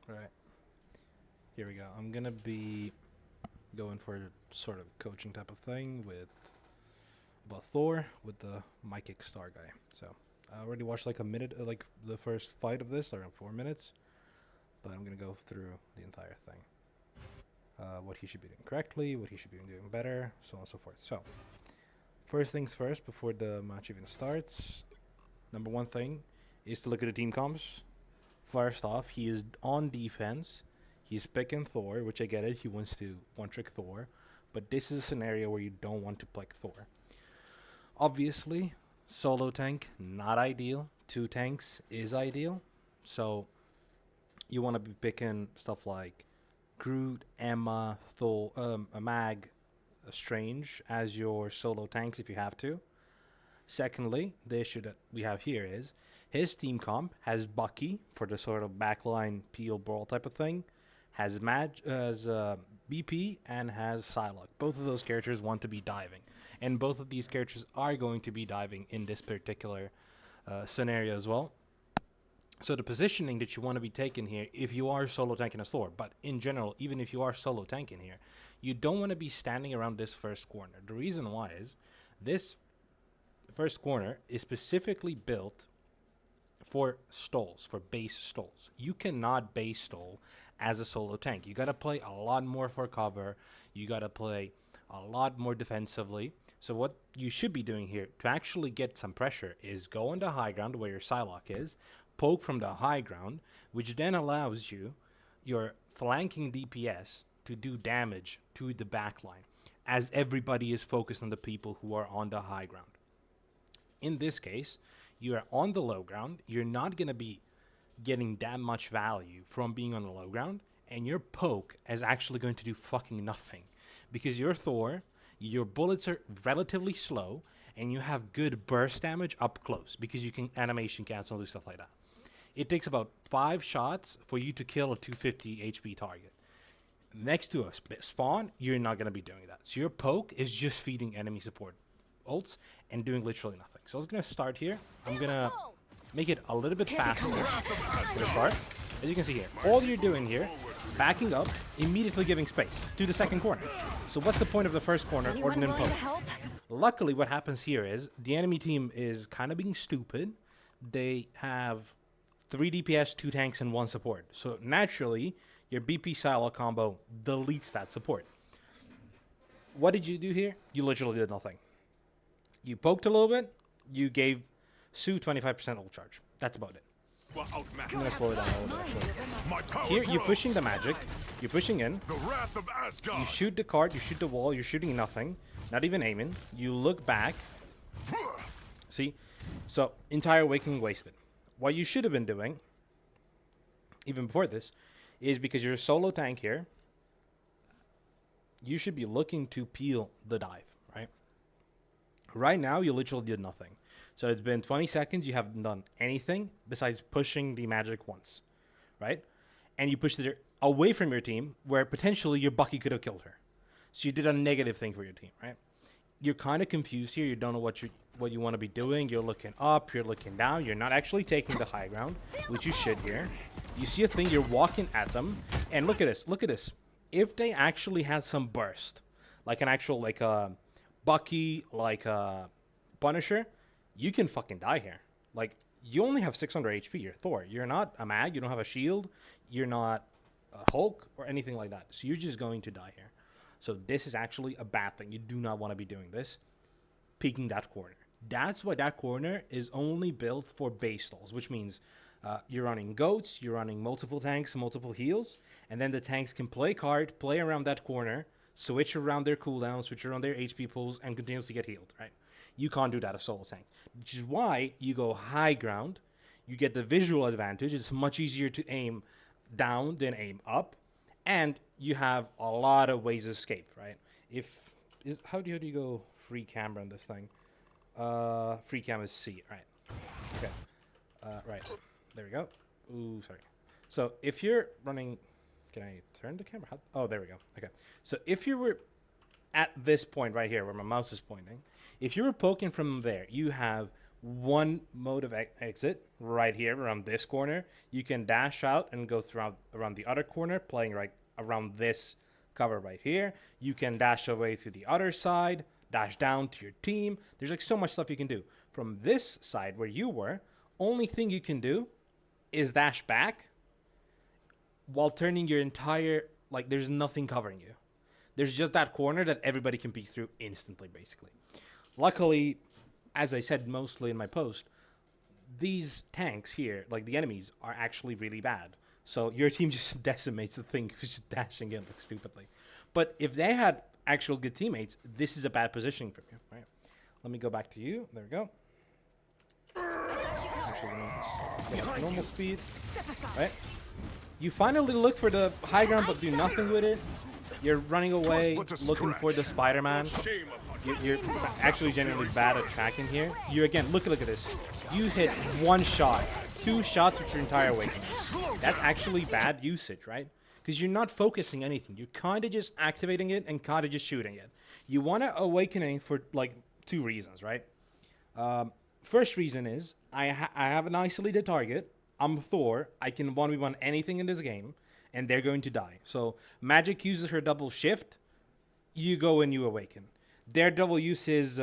Right. Here we go. I'm gonna be going for a sort of coaching type of thing with about Thor with the My Kick Star guy. So I already watched like a minute, like the first fight of this, around 4 minutes. But I'm gonna go through the entire thing. What he should be doing correctly, what he should be doing better, so on and so forth. So first things first, before the match even starts, number one thing is to look at the team comps. First off, he is on defense. He's picking Thor, which I get it. He wants to one trick Thor. But this is a scenario where you don't want to pick Thor. Obviously, solo tank, not ideal. Two tanks is ideal. So you want to be picking stuff like Groot, Emma, Thor, a Mag, a Strange as your solo tanks if you have to. Secondly, the issue that we have here is his team comp has Bucky for the sort of backline peel brawl type of thing, has BP, and has Psylocke. Both of those characters want to be diving, and both of these characters are going to be diving in this particular scenario as well. So the positioning that you want to be taking here, if you are solo tanking a Thor, but in general, even if you are solo tanking here, you don't want to be standing around this first corner. The reason why is this first corner is specifically built for stalls, for base stalls. You cannot base stall as a solo tank. You got to play a lot more for cover. You got to play a lot more defensively. So what you should be doing here to actually get some pressure is go on the high ground where your Psylocke is, poke from the high ground, which then allows you your flanking DPS to do damage to the backline, as everybody is focused on the people who are on the high ground. In this case, you are on the low ground. You're not going to be getting that much value from being on the low ground, and your poke is actually going to do fucking nothing because your Thor, your bullets are relatively slow, and you have good burst damage up close because you can animation cancel and do stuff like that. It takes about 5 shots for you to kill a 250 HP target. Next to a spawn, you're not going to be doing that. So your poke is just feeding enemy support ults and doing literally nothing. So I was going to start here. I'm going to make it a little bit faster for the start. As you can see here, all you're doing here, backing up, immediately giving space to the second corner. So what's the point of the first corner or the poke? Luckily, what happens here is the enemy team is kind of being stupid. They have 3 DPS, 2 tanks, and 1 support. So naturally, your BP Psylocke combo deletes that support. What did you do here? You literally did nothing. You poked a little bit. You gave Sue 25% ult charge. That's about it. I'm going to slow it down a little bit, actually. Here, you're pushing the magic. You're pushing in. You shoot the cart. You shoot the wall. You're shooting nothing. Not even aiming. You look back. See? So, entire Awakening wasted. What you should have been doing, even before this, is because you're a solo tank here, you should be looking to peel the dive, right? Right now, you literally did nothing. So it's been 20 seconds. You haven't done anything besides pushing the magic once, right? And you pushed it away from your team where potentially your Bucky could have killed her. So you did a negative thing for your team, right? You're kind of confused here. You don't know what you want to be doing. You're looking up. You're looking down. You're not actually taking the high ground, which you should here. You see a thing. You're walking at them. And look at this. Look at this. If they actually had some burst, like an actual, like a Bucky, like a Punisher, you can fucking die here. Like, you only have 600 HP. You're Thor. You're not a mag. You don't have a shield. You're not a Hulk or anything like that. So you're just going to die here. So this is actually a bad thing. You do not want to be doing this. Peeking that corner. That's why that corner is only built for base stalls, which means you're running goats, you're running multiple tanks, multiple heals, and then the tanks can play card, play around that corner, switch around their cooldowns, switch around their HP pools, and continuously get healed, right? You can't do that as solo tank, which is why you go high ground. You get the visual advantage. It's much easier to aim down than aim up, and you have a lot of ways to escape, right? How do you go free camera on this thing? Free cam is C, right? Okay, right. There we go. Ooh, sorry. So if you're running, can I turn the camera? Oh, there we go. Okay. So if you were at this point right here where my mouse is pointing, if you were poking from there, you have one mode of exit right here around this corner. You can dash out and go around the other corner, playing right around this cover right here. You can dash away to the other side, dash down to your team. There's like so much stuff you can do. From this side where you were, only thing you can do is dash back while turning your entire, like there's nothing covering you. There's just that corner that everybody can peek through instantly, basically. Luckily, as I said mostly in my post, these tanks here, like the enemies, are actually really bad. So your team just decimates the thing who's just dashing in like stupidly. But if they had actual good teammates, this is a bad positioning for you. Right? Let me go back to you. There we go. Actually, get up normal speed. Right? You finally look for the high ground, but do nothing with it. You're running away, looking for the Spider-Man. You're actually genuinely bad at tracking here. You again, look at this. You hit one shot, 2 shots with your entire awakening. That's actually bad usage, right? Because you're not focusing anything. You're kind of just activating it and kind of just shooting it. You want to awakening for like 2 reasons, right? First reason is I have an isolated target. I'm Thor. I can 1v1 anything in this game, and they're going to die. So Magic uses her double shift. You go and you awaken. Daredevil uses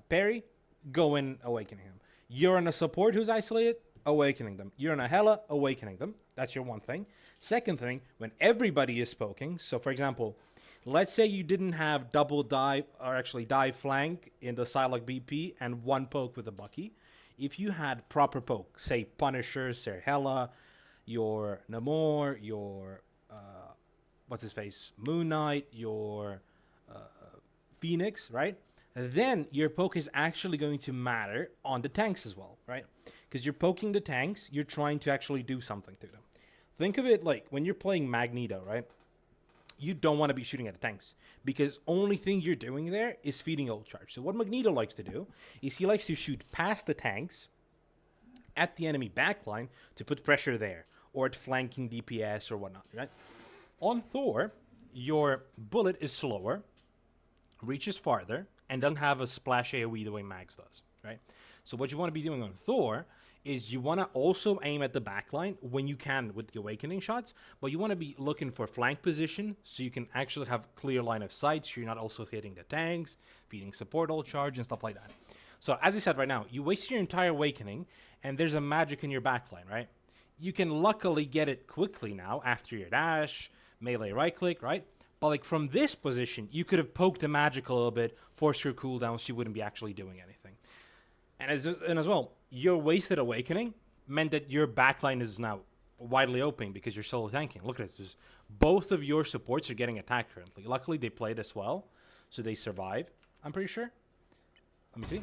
parry. Go in, awakening him. You're on a support who's isolated. Awakening them. You're on a Hela. Awakening them. That's your one thing. Second thing, when everybody is poking. So for example, let's say you didn't have double dive, or actually dive flank in the Psylocke BP and 1 poke with a Bucky. If you had proper poke, say Punisher, say Hela, your Namor, your what's his face, Moon Knight, your Phoenix, right? Then your poke is actually going to matter on the tanks as well, right? Because you're poking the tanks, you're trying to actually do something to them. Think of it like when you're playing Magneto, right? You don't want to be shooting at the tanks because only thing you're doing there is feeding ult charge. So what Magneto likes to do is he likes to shoot past the tanks at the enemy backline to put pressure there, or at flanking DPS or whatnot, right? On Thor, your bullet is slower, reaches farther, and doesn't have a splash AoE the way Mags does, right? So what you want to be doing on Thor is you want to also aim at the backline when you can with the awakening shots, but you want to be looking for flank position so you can actually have clear line of sight so you're not also hitting the tanks, feeding support all charge and stuff like that. So as I said right now, you waste your entire awakening and there's a magic in your backline, right? You can luckily get it quickly now after your dash, melee right click, right? But like from this position, you could have poked the magic a little bit, forced her cooldown so you wouldn't be actually doing anything. And as well, your wasted awakening meant that your backline is now widely open because you're solo tanking. Look at this. Both of your supports are getting attacked currently. Luckily, they played as well, so they survive, I'm pretty sure. Let me see.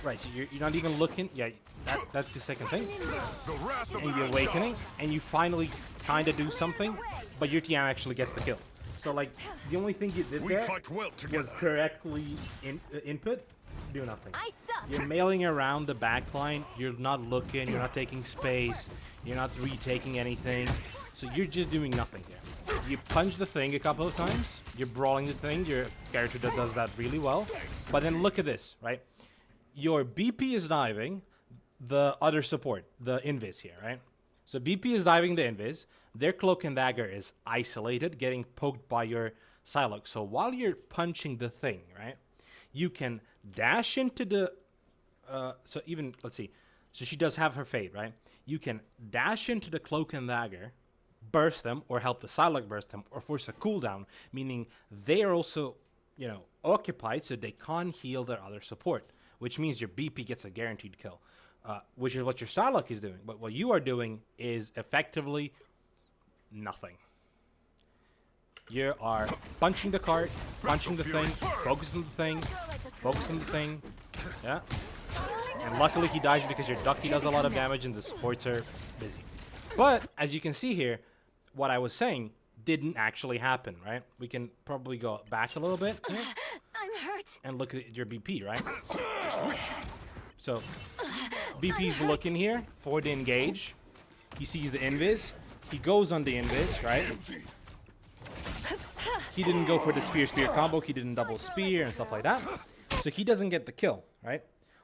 Right, so you're not even looking. Yeah, that's the second thing. And you're awakening, and you finally kind of do something, but your team actually gets the kill. So, like, the only thing you did there was correctly input, do nothing. You're mailing around the backline, you're not looking, you're not taking space, you're not retaking anything, so you're just doing nothing here. You punch the thing a couple of times, you're brawling the thing, your character that does that really well, but then look at this, right? Your BP is diving the other support, the Invis here, right? So BP is diving the Invis. Their Cloak and Dagger is isolated, getting poked by your Psylocke. So while you're punching the thing, right, you can dash into the... so even, let's see. So she does have her Fade, right? You can dash into the Cloak and Dagger, burst them, or help the Psylocke burst them, or force a cooldown, meaning they are also, you know, occupied so they can't heal their other support, which means your BP gets a guaranteed kill. Which is what your Psylocke is doing. But what you are doing is effectively nothing. You are punching the cart, punching the thing, focusing the thing, yeah. And luckily he dies because your Ducky does a lot of damage and the supports are busy. But, as you can see here, what I was saying didn't actually happen, right? We can probably go back a little bit here, I'm hurt. and look at your BP, right? So, BP's looking here for the engage. He sees the invis. He goes on the invis, right? He didn't go for the spear combo. He didn't double spear and stuff like that. So he doesn't get the kill, right?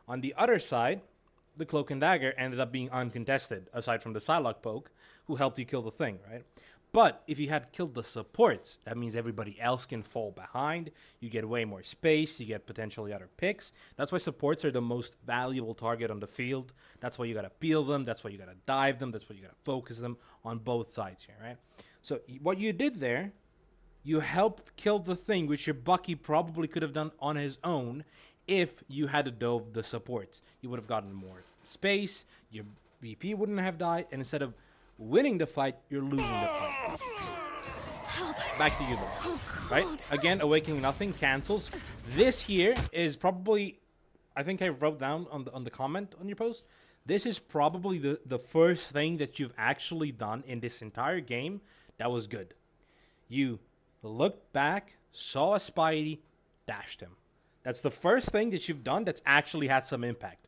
On the other side, the Cloak and Dagger ended up being uncontested, aside from the Psylocke poke, who helped you kill the thing, right? But if you had killed the supports, that means everybody else can fall behind. You get way more space. You get potentially other picks. That's why supports are the most valuable target on the field. That's why you got to peel them. That's why you got to dive them. That's why you got to focus them on both sides here, right? So what you did there, you helped kill the thing, which your Bucky probably could have done on his own if you had dove the supports. You would have gotten more space. Your BP wouldn't have died. And instead of winning the fight, you're losing the fight. Back to you, though. Right? Again, Awakening Nothing cancels. This here is probably, I think I wrote down on the comment on your post, this is probably the first thing that you've actually done in this entire game that was good. You looked back, saw a Spidey, dashed him. That's the first thing that you've done that's actually had some impact.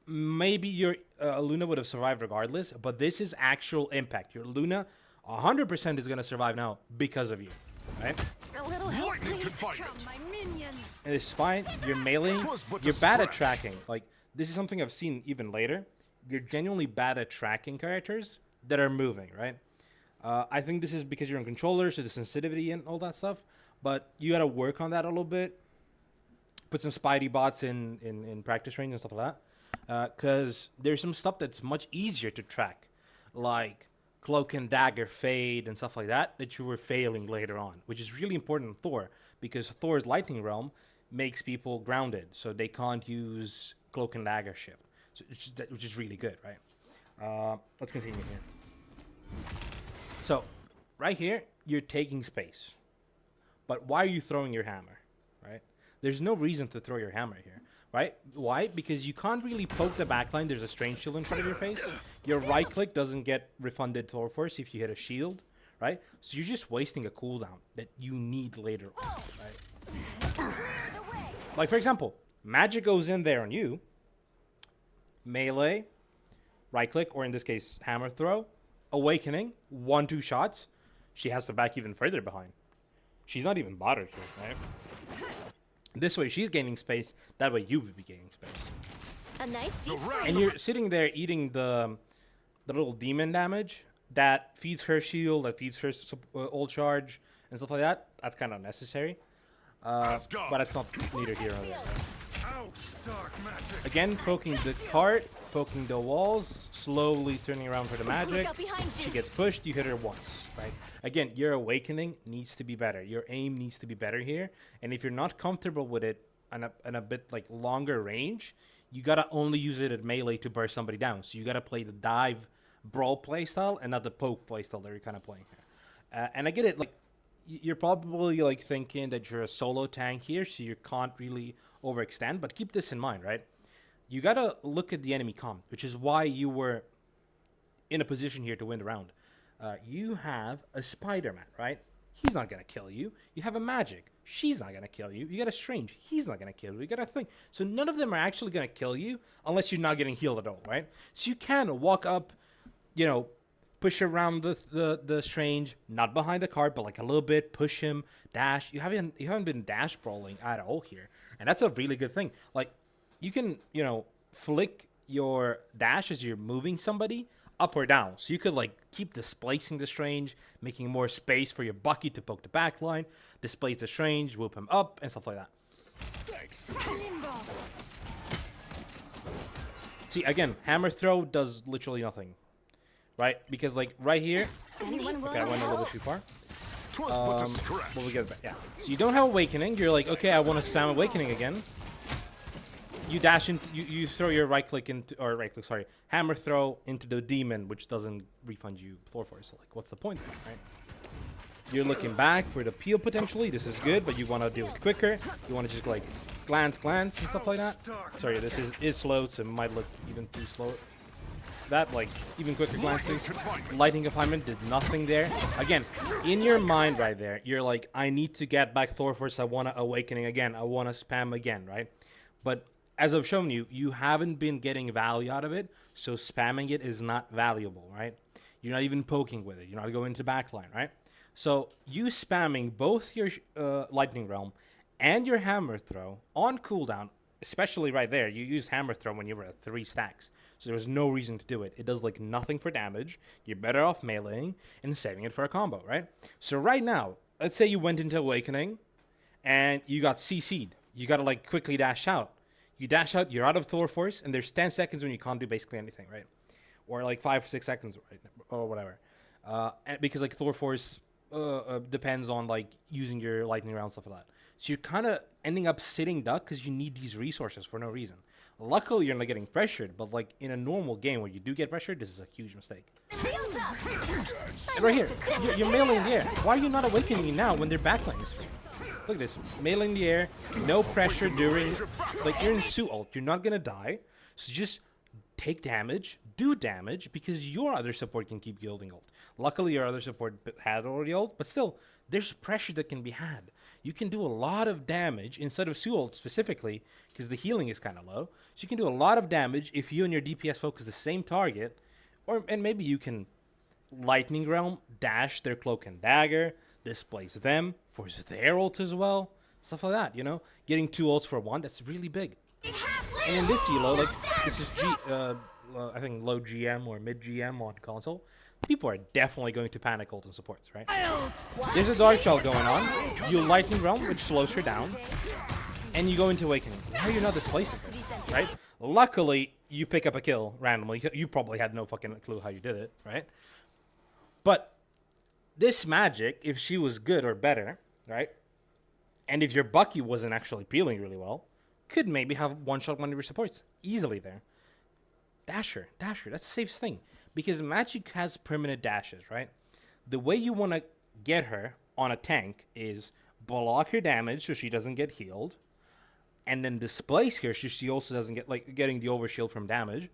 Maybe your Luna would have survived regardless, but this is actual impact. Your Luna 100% is going to survive now because of you, right? A little help, please, from my minions. And it's fine. You're meleeing. You're bad at tracking. Like, this is something I've seen even later. You're genuinely bad at tracking characters that are moving, right? I think this is because you're on controller, so the sensitivity and all that stuff. But you got to work on that a little bit. Put some Spidey bots in practice range and stuff like that. Because there's some stuff that's much easier to track. Like Cloak and Dagger fade and stuff like that you were failing later on. Which is really important in Thor. Because Thor's Lightning Realm makes people grounded. So they can't use Cloak and Dagger shift. So, which is really good, right? Let's continue here. So, right here, you're taking space. But why are you throwing your hammer, right? There's no reason to throw your hammer here, right? Why? Because you can't really poke the backline. There's a strange shield in front of your face. Your right click doesn't get refunded Thor Force if you hit a shield, right? So you're just wasting a cooldown that you need later on, right? Like, for example, magic goes in there on you. Melee, right click, or in this case, hammer throw. Awakening, 1-2 shots. She has to back even further behind. She's not even bothered here, right? This way, she's gaining space. That way, you would be gaining space. A nice deep And you're sitting there eating the little demon damage that feeds her shield, that feeds her ult charge, and stuff like that. That's kind of necessary. But it's not neither here nor there. Again, poking the cart, poking the walls, slowly turning around for the magic. She gets pushed, you hit her once, right? Again, your Awakening needs to be better. Your aim needs to be better here. And if you're not comfortable with it on a bit like longer range, you gotta only use it at melee to burst somebody down. So you gotta play the dive brawl playstyle and not the poke playstyle that you're kind of playing here. And I get it, like, you're probably like thinking that you're a solo tank here, so you can't really overextend, but keep this in mind, right? You gotta look at the enemy comp, which is why you were in a position here to win the round. You have a Spider-Man, right? He's not gonna kill you. You have a Magic. She's not gonna kill you. You got a Strange. He's not gonna kill you. You got a Thing. So none of them are actually gonna kill you unless you're not getting healed at all, right? So you can walk up, you know, push around the Strange, not behind the cart, but like a little bit, push him, dash. You haven't been dash brawling at all here. And that's a really good thing. Like, you can, you know, flick your dash as you're moving somebody up or down. So you could like keep displacing the Strange, making more space for your Bucky to poke the back line, displace the Strange, whoop him up, and stuff like that. Thanks. See, again, hammer throw does literally nothing. Right? Because like right here, okay, I went a little too far. But we get it back. Yeah. So you don't have Awakening. You're like, okay, I want to spam Awakening again. You dash into, you throw your right click into, or right click, sorry, hammer throw into the demon, which doesn't refund you Thor Force. So like, what's the point, right? You're looking back for the peel potentially. This is good, but you want to do it quicker. You want to just like glance, and stuff like that. Sorry, this is slow, so it might look even too slow. That, like, even quicker glances. Lightning Confinement did nothing there. Again, in your mind right there, you're like, I need to get back Thor Force. I want to Awakening again. I want to spam again, right? But as I've shown you, you haven't been getting value out of it, so spamming it is not valuable, right? You're not even poking with it. You're not going to backline, right? So you spamming both your Lightning Realm and your hammer throw on cooldown, especially right there. You used hammer throw when you were at 3 stacks. So there was no reason to do it. It does like nothing for damage. You're better off meleeing and saving it for a combo, right? So right now, let's say you went into Awakening and you got CC'd. You got to like quickly dash out. You dash out, you're out of Thor Force, and there's 10 seconds when you can't do basically anything, right? Or like 5 or 6 seconds, right? Or whatever. Because like Thor Force depends on like using your lightning round, stuff like that. So you're kind of ending up sitting duck because you need these resources for no reason. Luckily, you're not getting pressured, but like in a normal game where you do get pressured, this is a huge mistake. Shields up. And right here, you're mailing the air. Why are you not awakening now when they're backlinks? Look at this, mailing the air, no pressure during, like you're in Su ult, you're not gonna die, so just take damage, do damage, because your other support can keep yielding ult. Luckily, your other support had already ult, but still, there's pressure that can be had. You can do a lot of damage instead of Su ult specifically, because the healing is kind of low. So you can do a lot of damage if you and your DPS focus the same target, and maybe you can Lightning Realm, dash their Cloak and Dagger, displace them, force their ult as well, stuff like that, you know? Getting 2 ults for 1, that's really big. And in this elo, like, this is I think low GM or mid GM on console, people are definitely going to panic ult and supports, right? There's a Dark Shell going on, you Lightning Realm, which slows her down, and you go into Awakening. Why are you not displacing her, right? Luckily, you pick up a kill randomly. You probably had no fucking clue how you did it, right? But this magic, if she was good or better, right? And if your Bucky wasn't actually peeling really well, could maybe have one-shot one of your supports easily there. Dasher, that's the safest thing. Because magic has permanent dashes, right? The way you want to get her on a tank is block her damage so she doesn't get healed, and then displace her so she also doesn't get, like, getting the overshield from damage,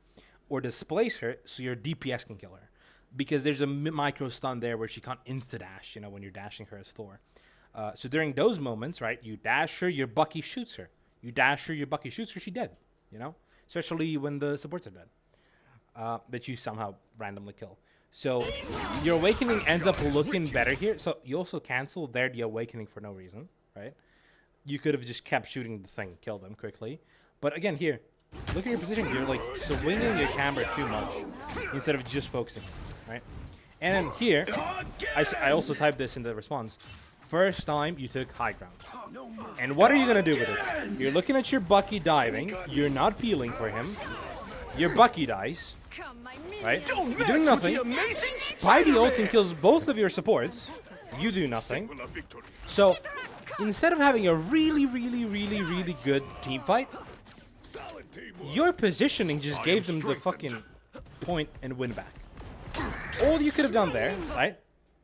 or displace her so your DPS can kill her. Because there's a micro stun there where she can't insta-dash, you know, when you're dashing her as Thor. So during those moments, right, you dash her, your Bucky shoots her. You dash her, your Bucky shoots her, she's dead, you know? Especially when the supports are dead. That you somehow randomly kill. So your Awakening ends up looking better here. So you also cancel there the Awakening for no reason, right? You could have just kept shooting the thing, kill them quickly. But again, here, look at your position. You're like swinging your camera too much instead of just focusing, right? And then here, I also typed this in the response. First time you took high ground. And what are you going to do with this? You're looking at your Bucky diving. You're not peeling for him. Your Bucky dies. Right? You're doing nothing. Spidey ults and kills both of your supports. You do nothing. So, instead of having a really good team fight, your positioning just gave them the fucking point and win back. All you could have done there, right?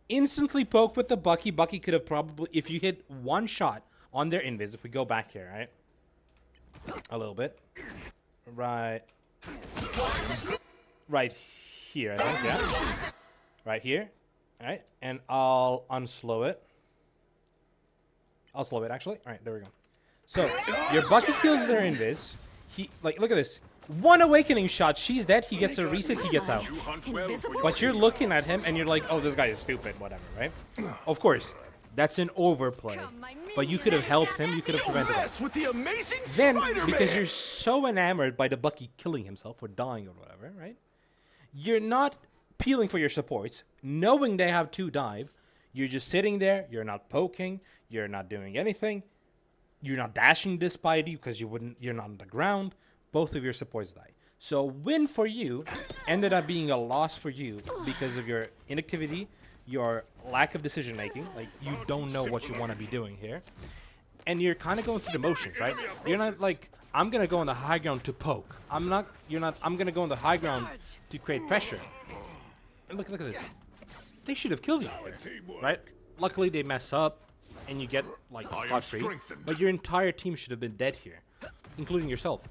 Instantly poke with the Bucky. Bucky could have probably, if you hit one shot on their invis, if we go back here, right? A little bit. Right here, I think, yeah. Right here. Alright, and I'll unslow it. I'll slow it, actually. Alright, there we go. So, your Bucky kills their invis. He, like, look at this. One Awakening shot, she's dead, he gets a reset, he gets out. But you're looking at him, and you're like, oh, this guy is stupid, whatever, right? Of course, that's an overplay. But you could have helped him, you could have prevented it. Then, because you're so enamored by the Bucky killing himself, or dying, or whatever, right? You're not peeling for your supports, knowing they have 2 dive. You're just sitting there, you're not poking, you're not doing anything. You're not dashing this Spidey because you're not on the ground. Both of your supports die. So win for you ended up being a loss for you because of your inactivity, your lack of decision making. Like, you don't know what you want to be doing here. And you're kind of going through the motions, right? You're not like, I'm going to go on the high ground to poke. I'm going to go on the high ground to create pressure. And look at this. They should have killed you there, right? Luckily, they mess up and you get, like, scot-free. But your entire team should have been dead here, including yourself.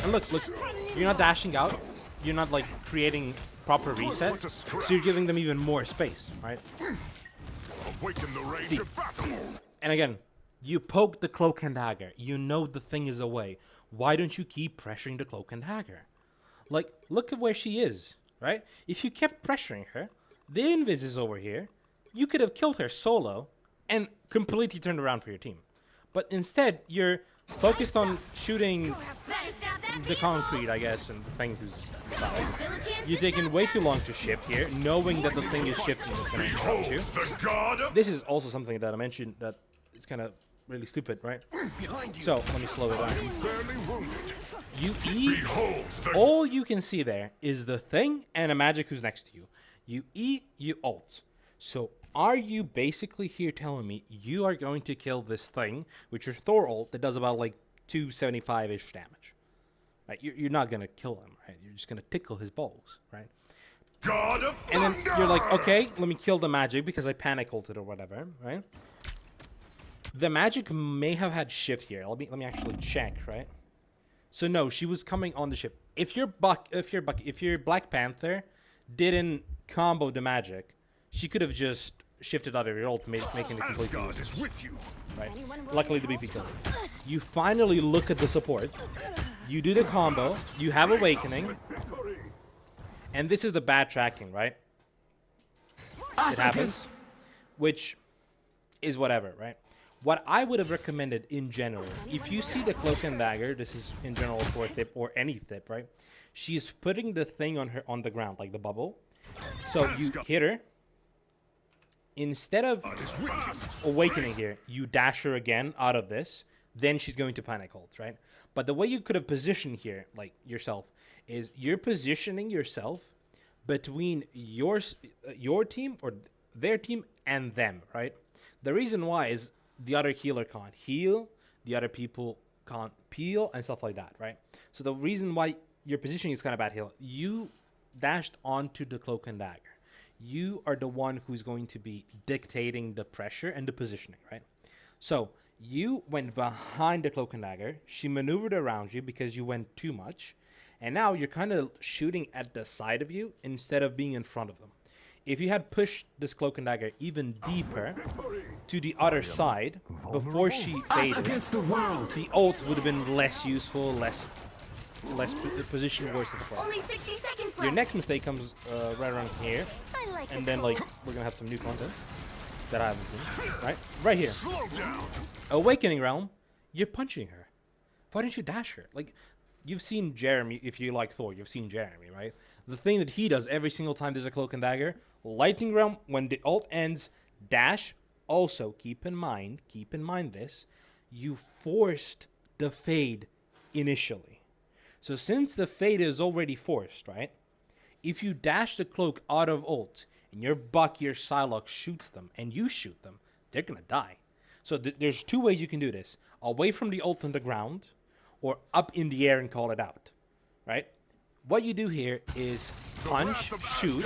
And look, you're not dashing out. You're not, like, creating proper reset. So you're giving them even more space, right? See. And again, you poke the Cloak and Dagger. You know the thing is away. Why don't you keep pressuring the Cloak and Dagger? Like, look at where she is, right? If you kept pressuring her, the invis is over here. You could have killed her solo and completely turned around for your team. But instead, you're focused on shooting the concrete, I guess, and the thing who's inside. You're taking way too long to shift here, knowing that the thing is shifting is going to interrupt you. This is also something that I mentioned that is kind of really stupid, right? So, let me slow it down. You E, all you can see there is the thing and a magic who's next to you. You E, you ult. So, are you basically here telling me you are going to kill this thing, which is Thor ult, that does about like 275-ish damage? Right? You're not going to kill him, right? You're just going to tickle his balls, right? God of And then Thunder! you're like, okay, let me kill the magic because I panic ulted or whatever, right? The magic may have had shift here. Let me actually check, right? So no, she was coming on the ship. If your Black Panther didn't combo the magic, she could have just shifted out of your ult, making it completely Asgard useless, is with you. right? Luckily, the BP killed it. You finally look at the support. You do the combo. You have Awakening. And this is the bad tracking, right? It happens. Which is whatever, right? What I would have recommended in general, if you see the Cloak and Dagger, this is in general for a tip or any tip, right? She's putting the thing on the ground, like the bubble. So you hit her. Instead of Awakening here, you dash her again out of this. Then she's going to panic ult, right? But the way you could have positioned here, like yourself, is you're positioning yourself between your team or their team and them, right? The reason why is the other healer can't heal, the other people can't peel, and stuff like that, right? So the reason why your positioning is kind of bad here, you dashed onto the Cloak and Dagger. You are the one who's going to be dictating the pressure and the positioning, right? So you went behind the Cloak and Dagger. She maneuvered around you because you went too much. And now you're kind of shooting at the side of you instead of being in front of them. If you had pushed this Cloak and Dagger even deeper to the other side before she faded, the ult would have been less useful, less position worse at the front. Only 60 seconds left. Your next mistake comes right around here, I like and it then cold. like we're gonna have some new content that I haven't seen. Right here. Slow down. Awakening Realm, you're punching her. Why didn't you dash her? Like, you've seen Jeremy, if you like Thor, you've seen Jeremy, right? The thing that he does every single time there's a Cloak and Dagger, Lightning Realm, when the ult ends, dash. Also, keep in mind this, you forced the fade initially. So since the fade is already forced, right? If you dash the cloak out of ult, and your Bucky or Psylocke shoots them, and you shoot them, they're gonna die. So there's two ways you can do this. Away from the ult on the ground, or up in the air and call it out, right? What you do here is punch, shoot,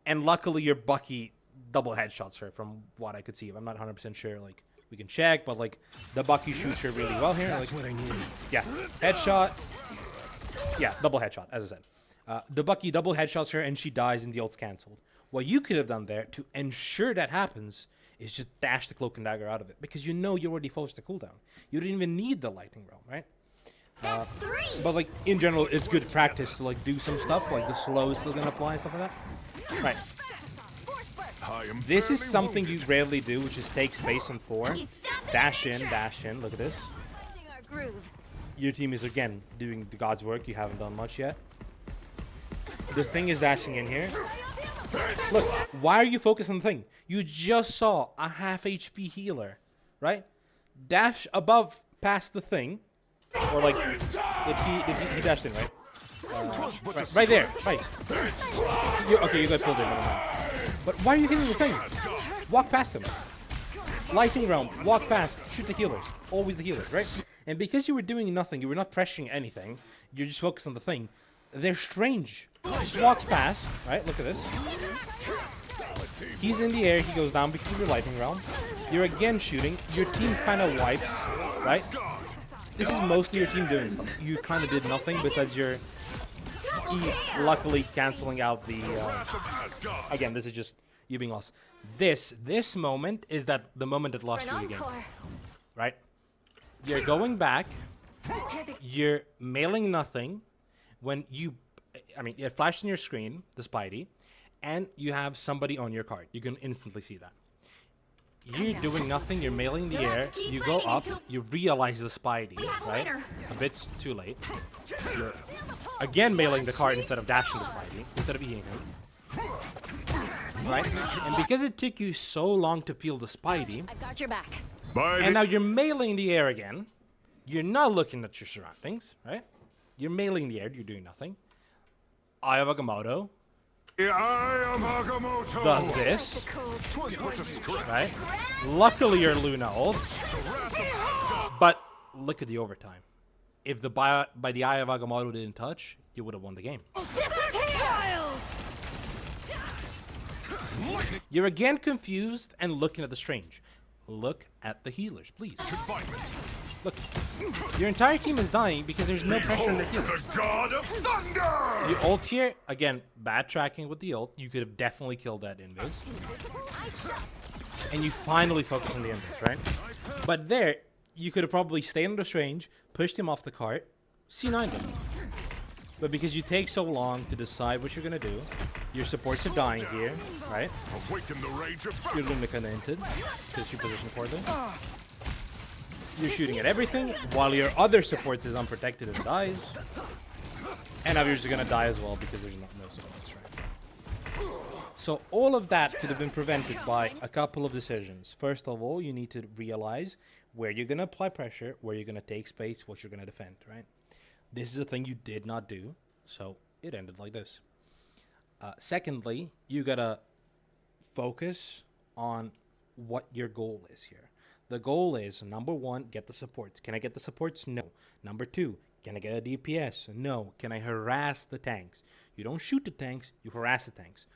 and luckily your Bucky double headshots her from what I could see. I'm not 100% sure, like, we can check, but like, the Bucky shoots her really well here. That's like, what I need. Yeah, headshot. Yeah, double headshot, as I said. The Bucky double headshots her and she dies and the ult's cancelled. What you could have done there to ensure that happens is just dash the Cloak and Dagger out of it, because you know you already forced the cooldown. You didn't even need the Lightning Realm, right? That's 3. But like, in general, it's good practice to like do some stuff, like the slow is still gonna apply and stuff like that. Right. This is something you rarely do, which is take space on Thor. Dash in, look at this. Our groove. Your team is again doing the God's work. You haven't done much yet. The thing is dashing in here. Look, why are you focused on the thing? You just saw a half HP healer, right? Dash above past the thing. Or like, he dashed in, right? Right there, right. Okay, you got pulled in, never mind. But why are you hitting the thing? Walk past them. Lightning Realm, walk past, shoot the healers. Always the healers, right? And because you were doing nothing, you were not pressuring anything, you're just focused on the thing, they're strange. Just walks past, right? Look at this. He's in the air, he goes down because of your Lightning Realm. You're again shooting, your team kind of wipes, right? This is mostly your team doing something. You kind of did nothing besides your luckily canceling out the... again, this is just you being lost. This moment is the moment that lost you the game. Right? You're going back. You're mailing nothing. When you... I mean, it flashed on your screen, the Spidey, and you have somebody on your card. You can instantly see that. you're doing nothing, you're mailing the air, you go up, you realize the Spidey, right? A bit too late. You're again mailing the card instead of dashing the Spidey, instead of eating him. Right? And because it took you so long to peel the Spidey, I've got your back. and now you're mailing the air again, you're not looking at your surroundings, right? You're mailing the air, you're doing nothing. Eye of Agamotto does this, right? Luckily you're Luna ults, but look at the overtime. If the by the Eye of Agamotto didn't touch, you would have won the game. You're again confused and looking at the strange. Look at the healers, please. Look, your entire team is dying because there's no pressure on the healers. The God of Thunder! You ult here, again, bad tracking with the ult. You could have definitely killed that invis. And you finally focus on the invis, right? But there, you could have probably stayed on the strange, pushed him off the cart, C9'd him. But because you take so long to decide what you're gonna do, your supports are dying here, right? Awaken the rage of You're Luna connected, because you're positioned for them. You're shooting at everything, while your other supports is unprotected and dies. And now yours are gonna die as well because there's no supports, right? So all of that could have been prevented by a couple of decisions. First of all, you need to realize where you're gonna apply pressure, where you're gonna take space, what you're gonna defend, right? This is a thing you did not do, so it ended like this. Secondly, you gotta focus on what your goal is here. The goal is, number one, get the supports. Can I get the supports? No. Number two, can I get a DPS? No. Can I harass the tanks? You don't shoot the tanks, you harass the tanks.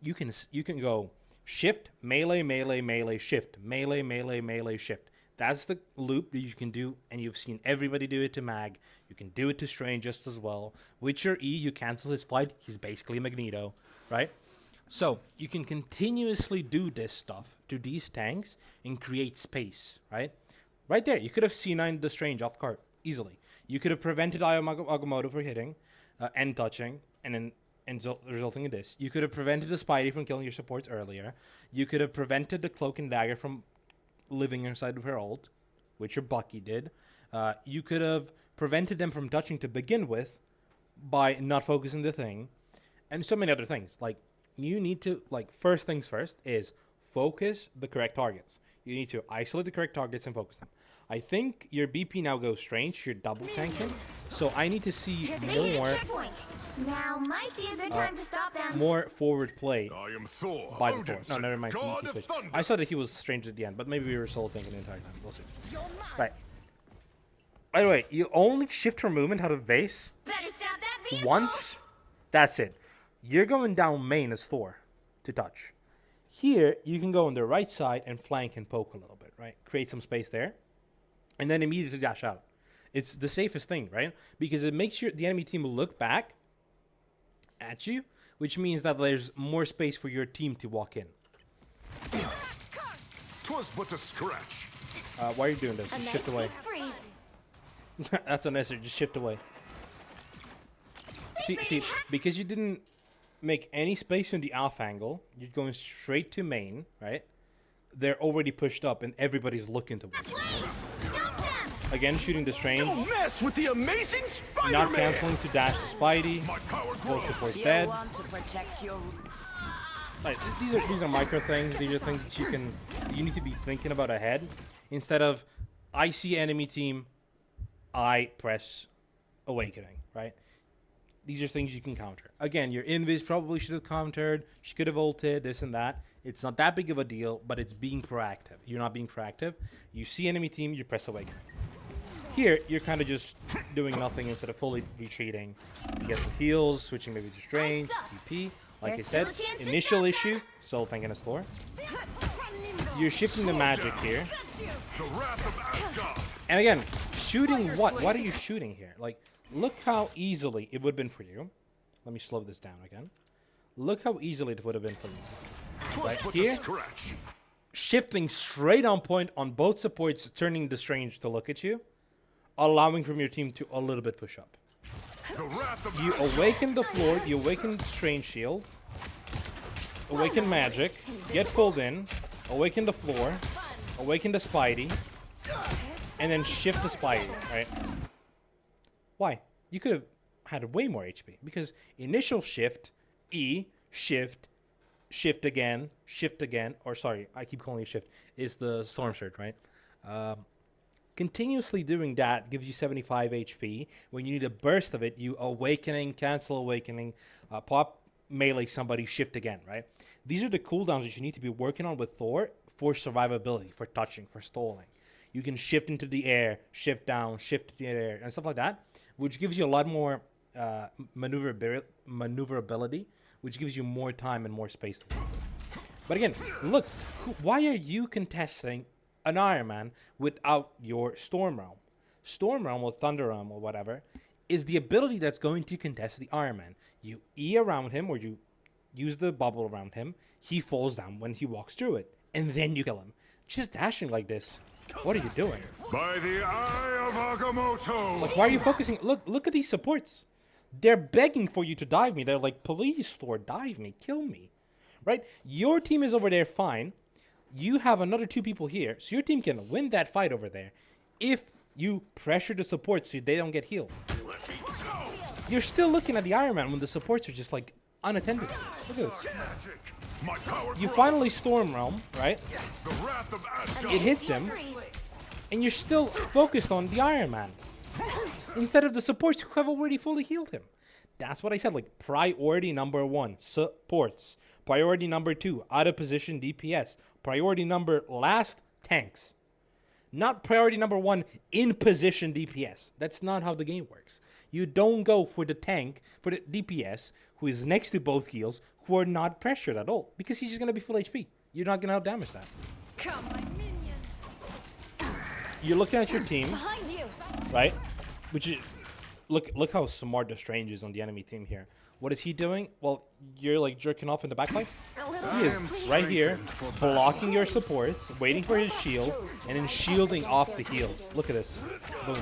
You can go shift, melee, melee, melee, shift, melee, melee, melee, shift. That's the loop that you can do, and you've seen everybody do it to Mag. You can do it to Strange just as well. With your E, you cancel his flight. He's basically Magneto, right? So you can continuously do this stuff to these tanks and create space, right? Right there, you could have C9'd the Strange off cart easily. You could have prevented Agamotto from hitting and touching, and resulting in this. You could have prevented the Spidey from killing your supports earlier. You could have prevented the Cloak and Dagger from living inside of her ult, which your Bucky did. You could have prevented them from touching to begin with by not focusing the thing, and so many other things. Like, you need to, first things first is focus the correct targets. You need to isolate the correct targets and focus them. I think your BP now goes Strange, you're double tanking, so I need to see more Now might be a good time to stop them. more forward play I am Thor, by the Thor. Odin's No, never mind. God he of switched. Thunder. I saw that he was Strange at the end, but maybe we were solo thinking the entire time. We'll see. Right. By the way, you only shift her movement out of base Better stop that vehicle. once. That's it. You're going down main as Thor to touch. Here, you can go on the right side and flank and poke a little bit, right? Create some space there. And then immediately dash out. It's the safest thing, right? Because it makes the enemy team look back at you, which means that there's more space for your team to walk in. 'Twas but a scratch. Why are you doing this? A Just nice shift away. deep freeze. That's unnecessary. Just shift away. See, because you didn't make any space in the off angle, you're going straight to main, right? They're already pushed up, and everybody's looking towards you. Again, shooting the Strange. Don't mess with the amazing Spider-Man! Not canceling to dash the Spidey. My power Both grows. supports You dead. want to protect your Like, these are micro things. These are things that you need to be thinking about ahead, instead of I see enemy team, I press Awakening, right? These are things you can counter. Again, your invis probably should have countered. She could have ulted, this and that. It's not that big of a deal, but it's being proactive. You're not being proactive. You see enemy team, you press Awakening. Here, you're kind of just doing nothing instead of fully retreating. You get the heals, switching maybe to Strange, TP. Like I There's said, still a chance to initial stop issue, Soul thanking us Thor. You're shifting the magic here. The wrath of Asgard. And again, shooting what? What are you shooting here? Like, look how easily it would have been for you. Let me slow this down again. Look how easily it would have been for you. 'Twas Right but here. a scratch. Shifting straight on point on both supports, turning the Strange to look at you, allowing from your team to a little bit push up. The wrath of You awaken the floor, you awaken Strange Shield, awaken magic, get pulled in, awaken the floor, awaken the Spidey, and then shift the Spidey, right? Why? You could have had way more HP because initial shift, E, shift, shift again, or sorry, I keep calling it shift, is the Storm Surge, right? Continuously doing that gives you 75 HP. When you need a burst of it, you awakening, cancel awakening, pop melee somebody, shift again, right? These are the cooldowns that you need to be working on with Thor for survivability, for touching, for stalling. You can shift into the air, shift down, shift to the air, and stuff like that, which gives you a lot more maneuverability, which gives you more time and more space to work. But again, look, why are you contesting an Iron Man without your Storm Realm? Storm Realm or Thunder Realm or whatever is the ability that's going to contest the Iron Man. You E around him or you use the bubble around him, he falls down when he walks through it, and then you kill him. Just dashing like this, what are you doing? By the eye of Agamotto! Like, why are you focusing? Look at these supports. They're begging for you to dive me. They're like, please, Thor, dive me, kill me. Right? Your team is over there fine. You have another 2 people here, so your team can win that fight over there if you pressure the supports so they don't get healed. You're still looking at the Iron Man when the supports are just like unattended. Look at this. You finally Storm Realm, right? The wrath of Asgard. It hits him, and you're still focused on the Iron Man instead of the supports who have already fully healed him. That's what I said, like priority number 1, supports. Priority number 2, out of position DPS. Priority number last, tanks. Not priority number 1, in position DPS. That's not how the game works. You don't go for the tank, for the DPS, who is next to both heals, who are not pressured at all, because he's just going to be full HP. You're not going to outdamage that. Come, my minion. You're looking at your team, Behind you. right? Which is, look how smart the Strange is on the enemy team here. What is he doing? Well, you're like jerking off in the backline. He is right here, blocking your supports, waiting for his shield, and then shielding off the heals. Look at this. Boom.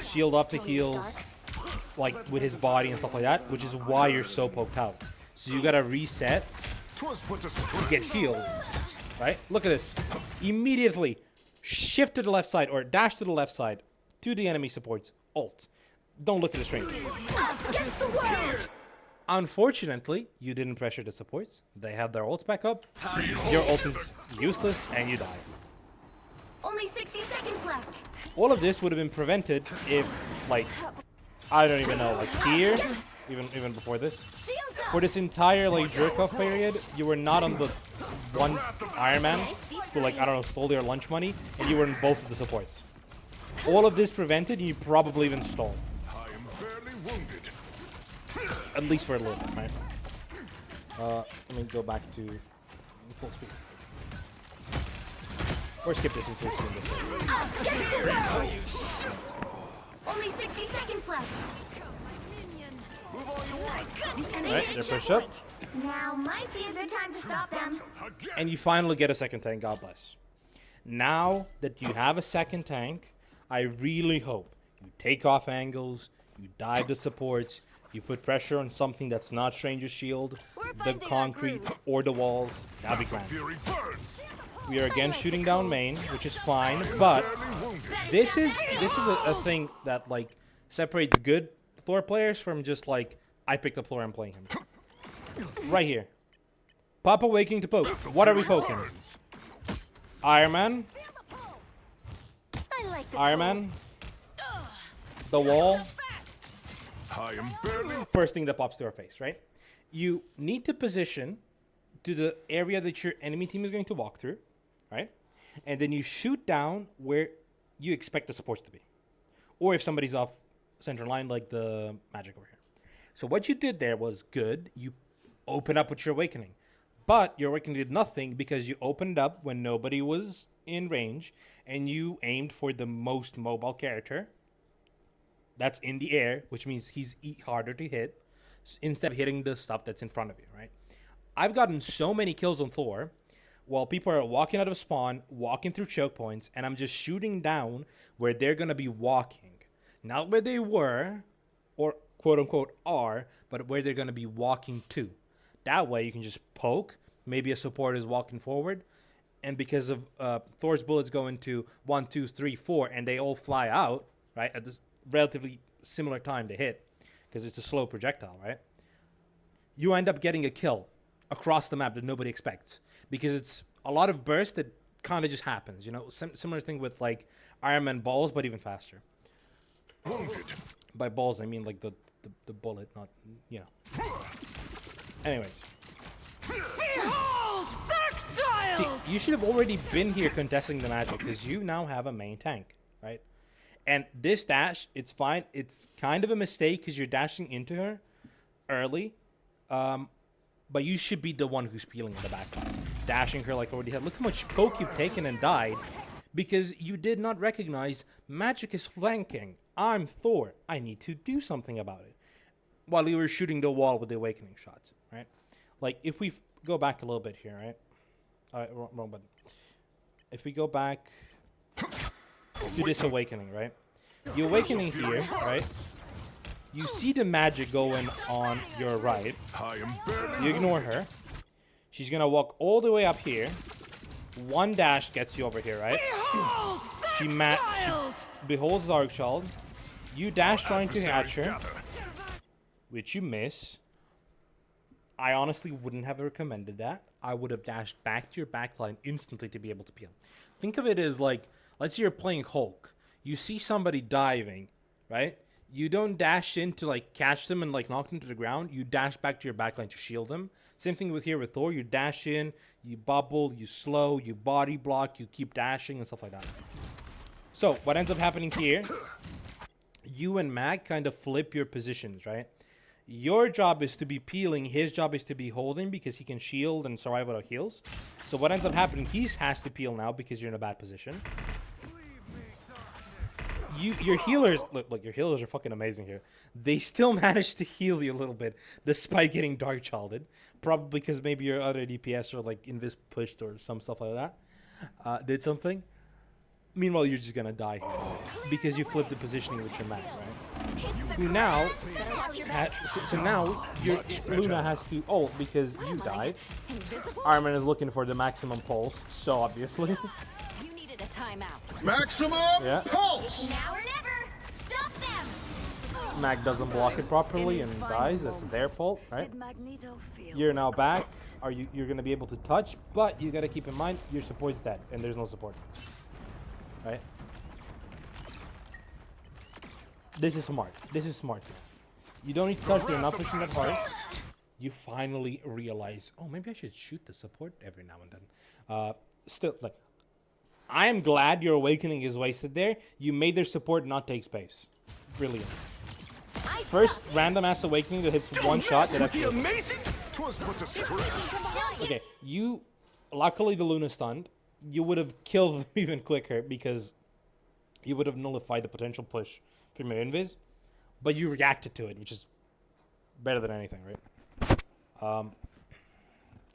Shield off the heals, like with his body and stuff like that, which is why you're so poked out. So you gotta reset to get healed, right? Look at this. Immediately shift to the left side or dash to the left side to the enemy supports. Ult. Don't look at the Strange. Us against the world. Unfortunately, you didn't pressure the supports. They had their ults back up. Your ult is useless, and you die. Only 60 seconds left. All of this would have been prevented if, like, I don't even know, like here, even before this. Shields up. For this entire, like, jerk-off period, you were not on the one Iron Man who, like, I don't know, stole their lunch money, and you were in both of the supports. All of this prevented, you probably even stole. I am barely wounded. At least for a little bit, right? Let me go back to full speed. Or skip this since we've seen this. Us against the world. Only 60 seconds left. Come, my minion. Move all you want. Right, they're pushed up. Now might be a good time to stop them. And you finally get a second tank, God bless. Now that you have a second tank, I really hope you take off angles, you dive the supports, you put pressure on something that's not Stranger's shield, the concrete, or the walls. That'd be grand. Fury burns. We are again shooting down main, which is fine, but this is a thing that like separates good Thor players from just like I picked up Thor and playing him. Right here. Pop awakening to poke. What are we poking? Iron Man. I like the Iron Man. The wall. I am barely. First thing that pops to our face, right? You need to position to the area that your enemy team is going to walk through, right? And then you shoot down where you expect the supports to be. Or if somebody's off center line, like the magic over here. So what you did there was good. You open up with your awakening. But your awakening did nothing because you opened up when nobody was in range and you aimed for the most mobile character that's in the air, which means he's harder to hit, instead of hitting the stuff that's in front of you, right? I've gotten so many kills on Thor while people are walking out of spawn, walking through choke points, and I'm just shooting down where they're going to be walking. Not where they were, or quote-unquote are, but where they're going to be walking to. That way you can just poke, maybe a support is walking forward, and because of Thor's bullets go into 1, 2, 3, 4, and they all fly out, right, at this relatively similar time to hit, because it's a slow projectile, right? You end up getting a kill across the map that nobody expects, because it's a lot of burst that kind of just happens, you know? Similar thing with, like, Iron Man balls, but even faster. Wounded. By balls, I mean, like, the bullet, not, you know. Anyways. Behold, Dark Child! See, you should have already been here contesting the magic, because you now have a main tank, right? And this dash, it's fine. It's kind of a mistake because you're dashing into her early. But you should be the one who's peeling in the back line. Dashing her like already had. Look how much poke you've taken and died because you did not recognize magic is flanking. I'm Thor. I need to do something about it. While you were shooting the wall with the awakening shots, right? Like, if we go back a little bit here, right? Wrong button. If we go back to this awakening, right? The awakening here, right? You see the magic going on your right. I am barely You ignore her. She's gonna walk all the way up here. One dash gets you over here, right? Behold, She Child! beholds Dark Child. You dash trying to catch her, gather. which you miss. I honestly wouldn't have recommended that. I would have dashed back to your backline instantly to be able to peel. Think of it as like, let's say you're playing Hulk. You see somebody diving, right? You don't dash in to like catch them and like knock them to the ground. You dash back to your backline to shield them. Same thing with here with Thor. You dash in, you bubble, you slow, you body block, you keep dashing and stuff like that. So what ends up happening here, you and Mag kind of flip your positions, right? Your job is to be peeling. His job is to be holding because he can shield and survive without heals. So what ends up happening, he has to peel now because you're in a bad position. Your healers, look, your healers are fucking amazing here. They still managed to heal you a little bit despite getting Dark Childed. Probably because maybe your other DPS or like Invis pushed or some stuff like that. Did something. Meanwhile, you're just gonna die here because you flipped the positioning with your Mag, right? Now, so now your Luna has to. Oh, because you died. Iron Man is looking for the maximum pulse, so obviously. You needed a timeout. Maximum Yeah. pulse. Now or never! Stop them! Mag doesn't block it properly and dies. That's their fault, right? You're now back. You're gonna be able to touch, but you gotta keep in mind your support's dead and there's no support. Right? This is smart. This is smart. You don't need to touch. They're not pushing that hard. You finally realize, oh, maybe I should shoot the support every now and then. Still, like, I am glad your awakening is wasted there. You made their support not take space. Brilliant. First random ass awakening that hits one shot. That actually amazing. 'Twas but a scratch. okay, you. Luckily, the Luna stunned. You would have killed them even quicker because you would have nullified the potential push from your invis, but you reacted to it, which is better than anything, right?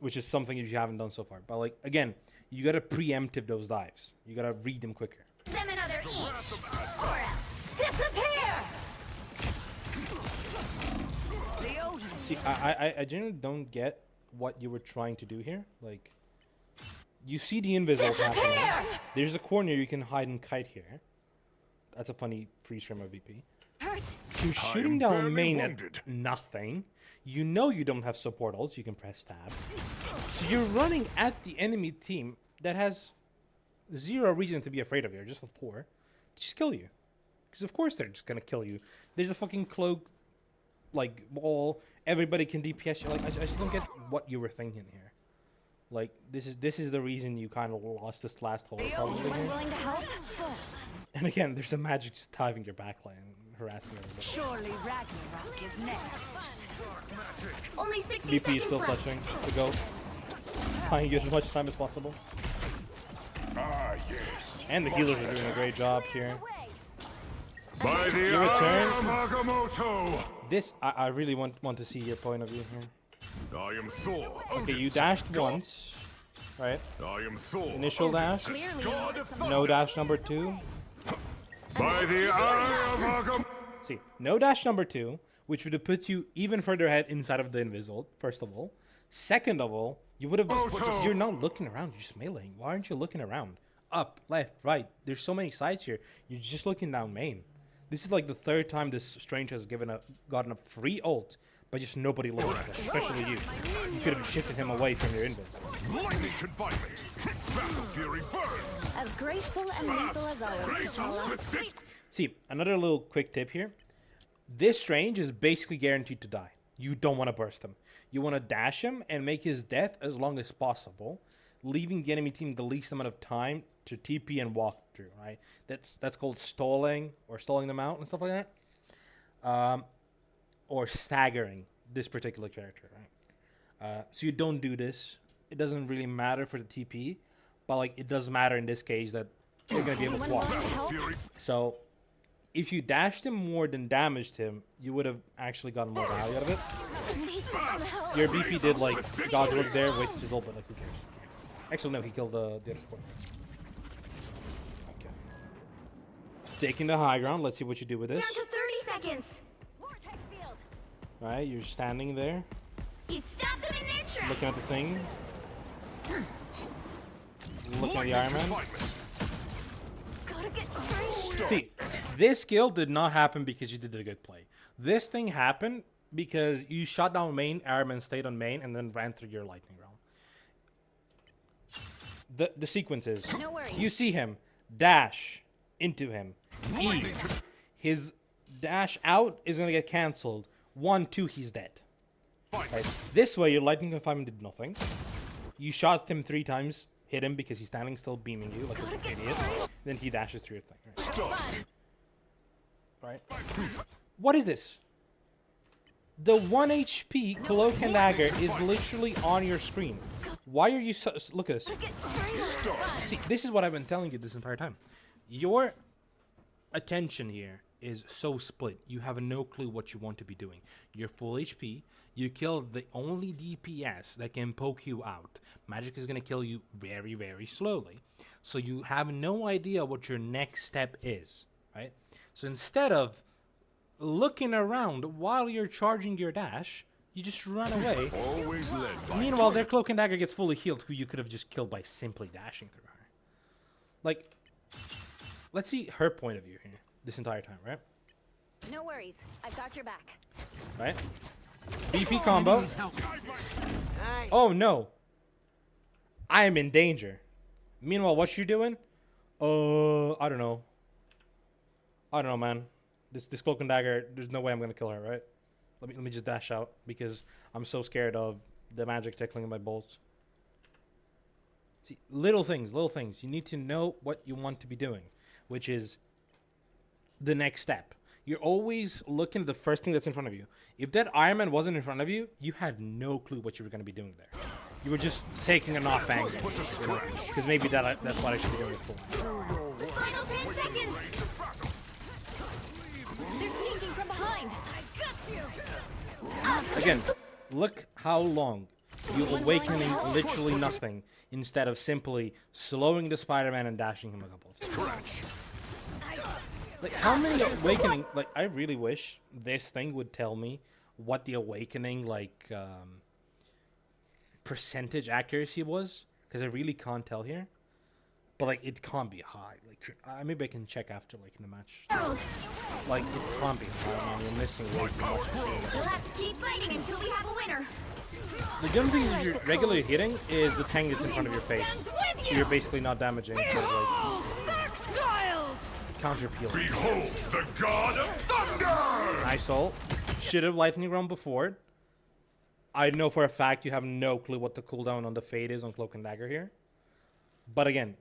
Which is something you haven't done so far. But like again, you gotta preemptive those dives. You gotta read them quicker. Them another inch, or else disappear! See, I genuinely don't get what you were trying to do here. Like, you see the invis happening. There's a corner you can hide and kite here. That's a funny freeze frame of VP. Hurts! You're shooting down barely main wounded. at nothing. You know you don't have support ults. You can press tab. So you're running at the enemy team that has zero reason to be afraid of you. Just a Thor. Just kill you. Because of course they're just gonna kill you. There's a fucking cloak, like, wall. Everybody can DPS you. Like, I just don't get what you were thinking here. Like, this is the reason you kind of lost this last hole. Probably here. Willing to help? And again, there's a magic just diving your backline and harassing everybody. Surely Ragnarok is next. Only 60 VP seconds is still left. touching to go. Trying to get as much time as possible. Ah, yes. And the healers are doing a great job here. By the You eye return. of Agamotto. This, I really want to see your point of view here. I am Thor. Okay, you dashed once, right? I am Thor. Initial dash. Clearly, God of No dash number 2. By the eye of Agamotto. See, no dash number 2, which would have put you even further ahead inside of the invisible, first of all. Second of all, You would have. Auto. You're not looking around. You're just meleeing. Why aren't you looking around? Up, left, right. There's so many sides here. You're just looking down main. This is like the third time this Strange has gotten a free ult, but just nobody looking at it, especially you. You could have shifted him away from your invis. Lightning confinement. Battle Fury burns. As graceful and lethal as always, Graceful T'Challa. with it. See, another little quick tip here. This Strange is basically guaranteed to die. You don't want to burst him. You want to dash him and make his death as long as possible, leaving the enemy team the least amount of time to TP and walk through, right? That's called stalling, or stalling them out and stuff like that. Or staggering this particular character, right? So you don't do this. It doesn't really matter for the TP, but like it does matter in this case that you're gonna be able to walk. Battle Fury. So if you dashed him more than damaged him, you would have actually gotten more value out of it. Need some help. Your BP did like dodge work there, wasted his ult, but like who cares? Actually, no, he killed the other support. Okay. Taking the high ground. Let's see what you do with this. Down to 30 seconds. Vortex field. All right, you're standing there, He stopped them in their tracks. looking at the thing, looking at the Iron Man. Gotta get through. See, this skill did not happen because you did a good play. This thing happened because you shot down main, Iron Man stayed on main, and then ran through your lightning realm. The sequence is, No worries. you see him, dash into him, E. His dash out is going to get cancelled. 1, 2, he's dead. Right? This way, your lightning confinement did nothing. You shot him 3 times, hit him because he's standing still beaming you like an idiot. Then he dashes through your thing. Right? What is this? The 1 HP Cloak and Dagger is literally on your screen. Why are you so... Look at this. See, this is what I've been telling you this entire time. Your attention here is so split. You have no clue what you want to be doing. You're full HP. You killed the only DPS that can poke you out. Magic is going to kill you very, very slowly. So you have no idea what your next step is, right? So instead of looking around while you're charging your dash, you just run away. Always led by Meanwhile, their Cloak and Dagger gets fully healed, who you could have just killed by simply dashing through her. Like, let's see her point of view here this entire time, right? No worries. I've got your back. Right? BP combo. Oh no. I am in danger. Meanwhile, what you doing? I don't know. I don't know, man. This Cloak and Dagger, there's no way I'm gonna kill her, right? Let me just dash out because I'm so scared of the magic tickling in my bolts. See, little things. You need to know what you want to be doing, which is the next step. You're always looking at the first thing that's in front of you. If that Iron Man wasn't in front of you, you had no clue what you were going to be doing there. You were just taking an off angle. Because maybe that's what I should be doing for. Final 10 seconds. They're sneaking from behind. I got you. Again, look how long you awakening literally nothing instead of simply slowing the Spider-Man and dashing him a couple of times. Like, how many awakening... Like, I really wish this thing would tell me what the awakening, like, percentage accuracy was. Because I really can't tell here. But, like, it can't be high. Like, maybe I can check after, like, in the match. Like, it can't be high, man. You're missing way too much. We'll have to keep fighting until we have a winner. The only thing that you're regularly hitting is the tank that's in front of your face. So you're basically not damaging. So, like, Child. counter peel. Behold the god of thunder! Nice ult. Should have lightning round before it. I know for a fact you have no clue what the cooldown on the fade is on Cloak and Dagger here. But again,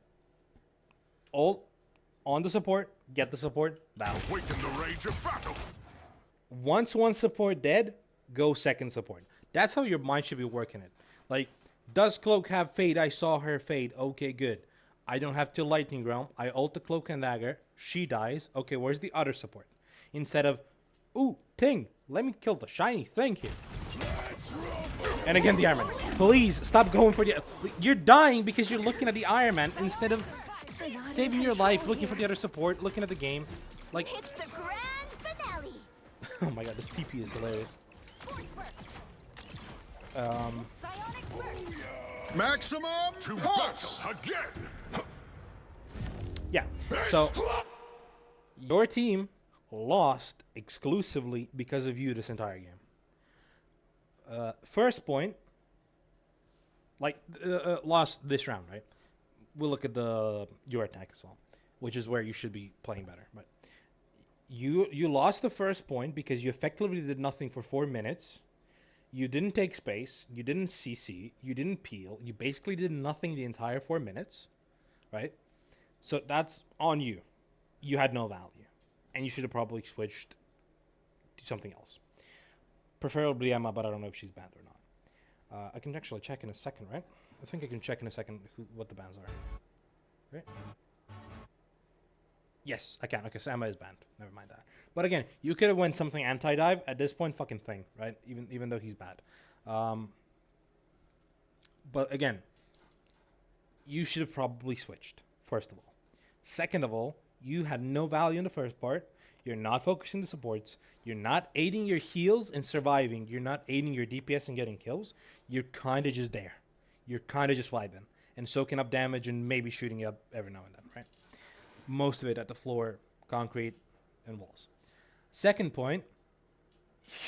ult on the support, get the support, battle. Awaken the rage of battle! Once one support dead, go second support. That's how your mind should be working it. Like, does Cloak have fade? I saw her fade. Okay, good. I don't have to lightning round. I ult the Cloak and Dagger. She dies. Okay, where's the other support? Instead of, ooh, Ting, let me kill the shiny thing here. And again, the Iron Man. Please, stop going for the... You're dying because you're looking at the Iron Man instead of saving your life, looking for the other support, looking at the game. Like, It's the grand finale. oh my god, this TP is hilarious. Psionic burst. Maximum to pulse. battle again. Yeah. So your team lost exclusively because of you this entire game. First point, lost this round, right? We'll look at your attack as well, which is where you should be playing better. But you lost the first point because you effectively did nothing for 4 minutes. You didn't take space. You didn't CC. You didn't peel. You basically did nothing the entire 4 minutes, right? So that's on you. You had no value, and you should have probably switched to something else. Preferably Emma, but I don't know if she's banned or not. I can actually check in a second, right? I think I can check in a second what the bans are. Right? Yes, I can. Okay, so Emma is banned. Never mind that. But again, you could have went something anti-dive. At this point, fucking thing, right? Even though he's bad. But again, you should have probably switched, first of all. Second of all, you had no value in the first part. You're not focusing the supports. You're not aiding your heals and surviving. You're not aiding your DPS and getting kills. You're kind of just there. You're kind of just vibing and soaking up damage and maybe shooting up every now and then, right? Most of it at the floor, concrete, and walls. Second point,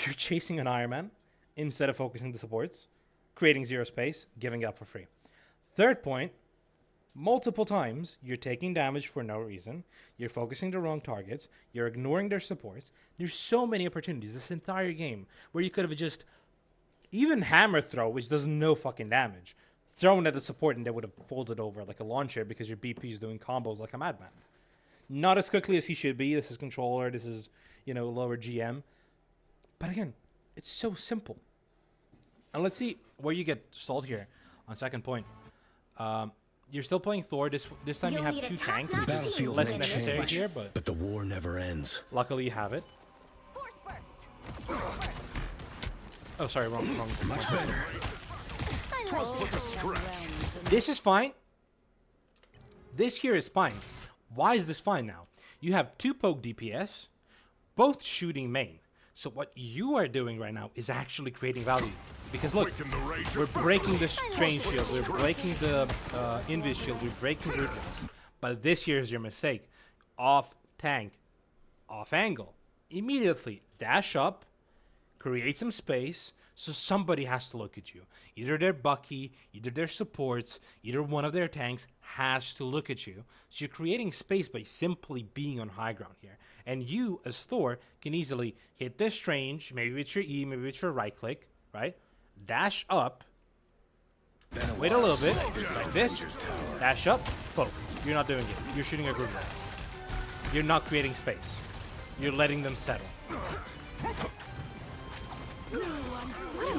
you're chasing an Iron Man instead of focusing the supports, creating zero space, giving up for free. Third point, multiple times, you're taking damage for no reason. You're focusing the wrong targets. You're ignoring their supports. There's so many opportunities this entire game where you could have just even hammer throw, which does no fucking damage, thrown at the support and they would have folded over like a launcher because your BP is doing combos like a madman. Not as quickly as he should be. This is controller. This is, lower GM. But again, it's so simple. And let's see where you get stalled here on second point. You're still playing Thor. This time you have two tanks. Battlefield Less may necessary change, here, but the war never ends. luckily you have it. Oh, sorry, wrong. Much better. Trust but the stretch. This is fine. This here is fine. Why is this fine now? You have two poke DPS, both shooting main. So what you are doing right now is actually creating value. Because look, we're breaking the strange shield, we're breaking the invis shield, we're breaking the rituals. But this here is your mistake. Off tank, off angle. Immediately dash up, create some space, so somebody has to look at you. Either their Bucky, either their supports, either one of their tanks has to look at you. So you're creating space by simply being on high ground here. And you, as Thor, can easily hit this strange, maybe with your E, maybe with your right click, right? Dash up, wait a little bit, like this, dash up, poke. You're not doing it. You're shooting a group round. You're not creating space. You're letting them settle.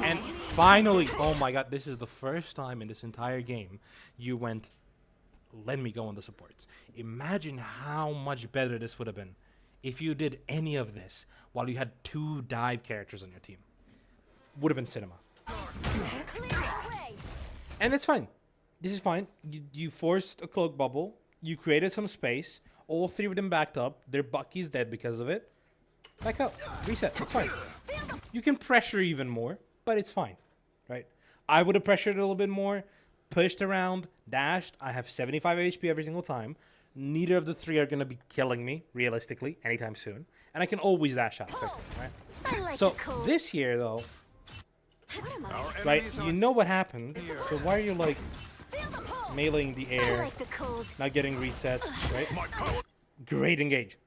And finally, oh my god, this is the first time in this entire game you went, let me go on the supports. Imagine how much better this would have been if you did any of this while you had two dive characters on your team. Would have been cinema. And it's fine. This is fine. You forced a cloak bubble. You created some space. All three of them backed up. Their Bucky's dead because of it. Back up. Reset. It's fine. You can pressure even more, but it's fine. Right? I would have pressured a little bit more. Pushed around. Dashed. I have 75 HP every single time. Neither of the three are going to be killing me, realistically, anytime soon. And I can always dash out quickly, right? So this here, though, right, you know what happened. So why are you, like, meleeing the air, not getting resets, right? Great engage.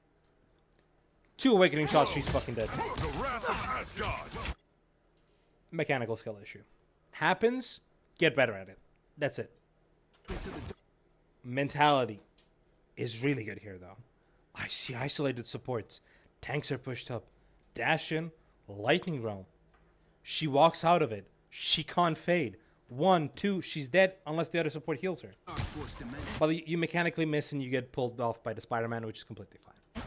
2 awakening shots, she's fucking dead. Mechanical skill issue. Happens, get better at it. That's it. Mentality is really good here, though. I see isolated supports. Tanks are pushed up. Dash in, lightning realm. She walks out of it. She can't fade. 1, 2, she's dead unless the other support heals her. But you mechanically miss and you get pulled off by the Spider-Man, which is completely fine.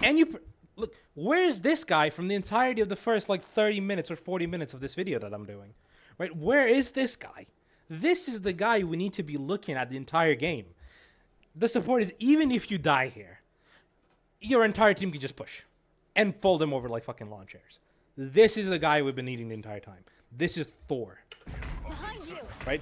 And look, where's this guy from the entirety of the first, like, 30 minutes or 40 minutes of this video that I'm doing? Right? Where is this guy? This is the guy we need to be looking at the entire game. The support is, even if you die here, your entire team can just push and fold them over like fucking lawn chairs. This is the guy we've been needing the entire time. This is Thor, Behind you. right?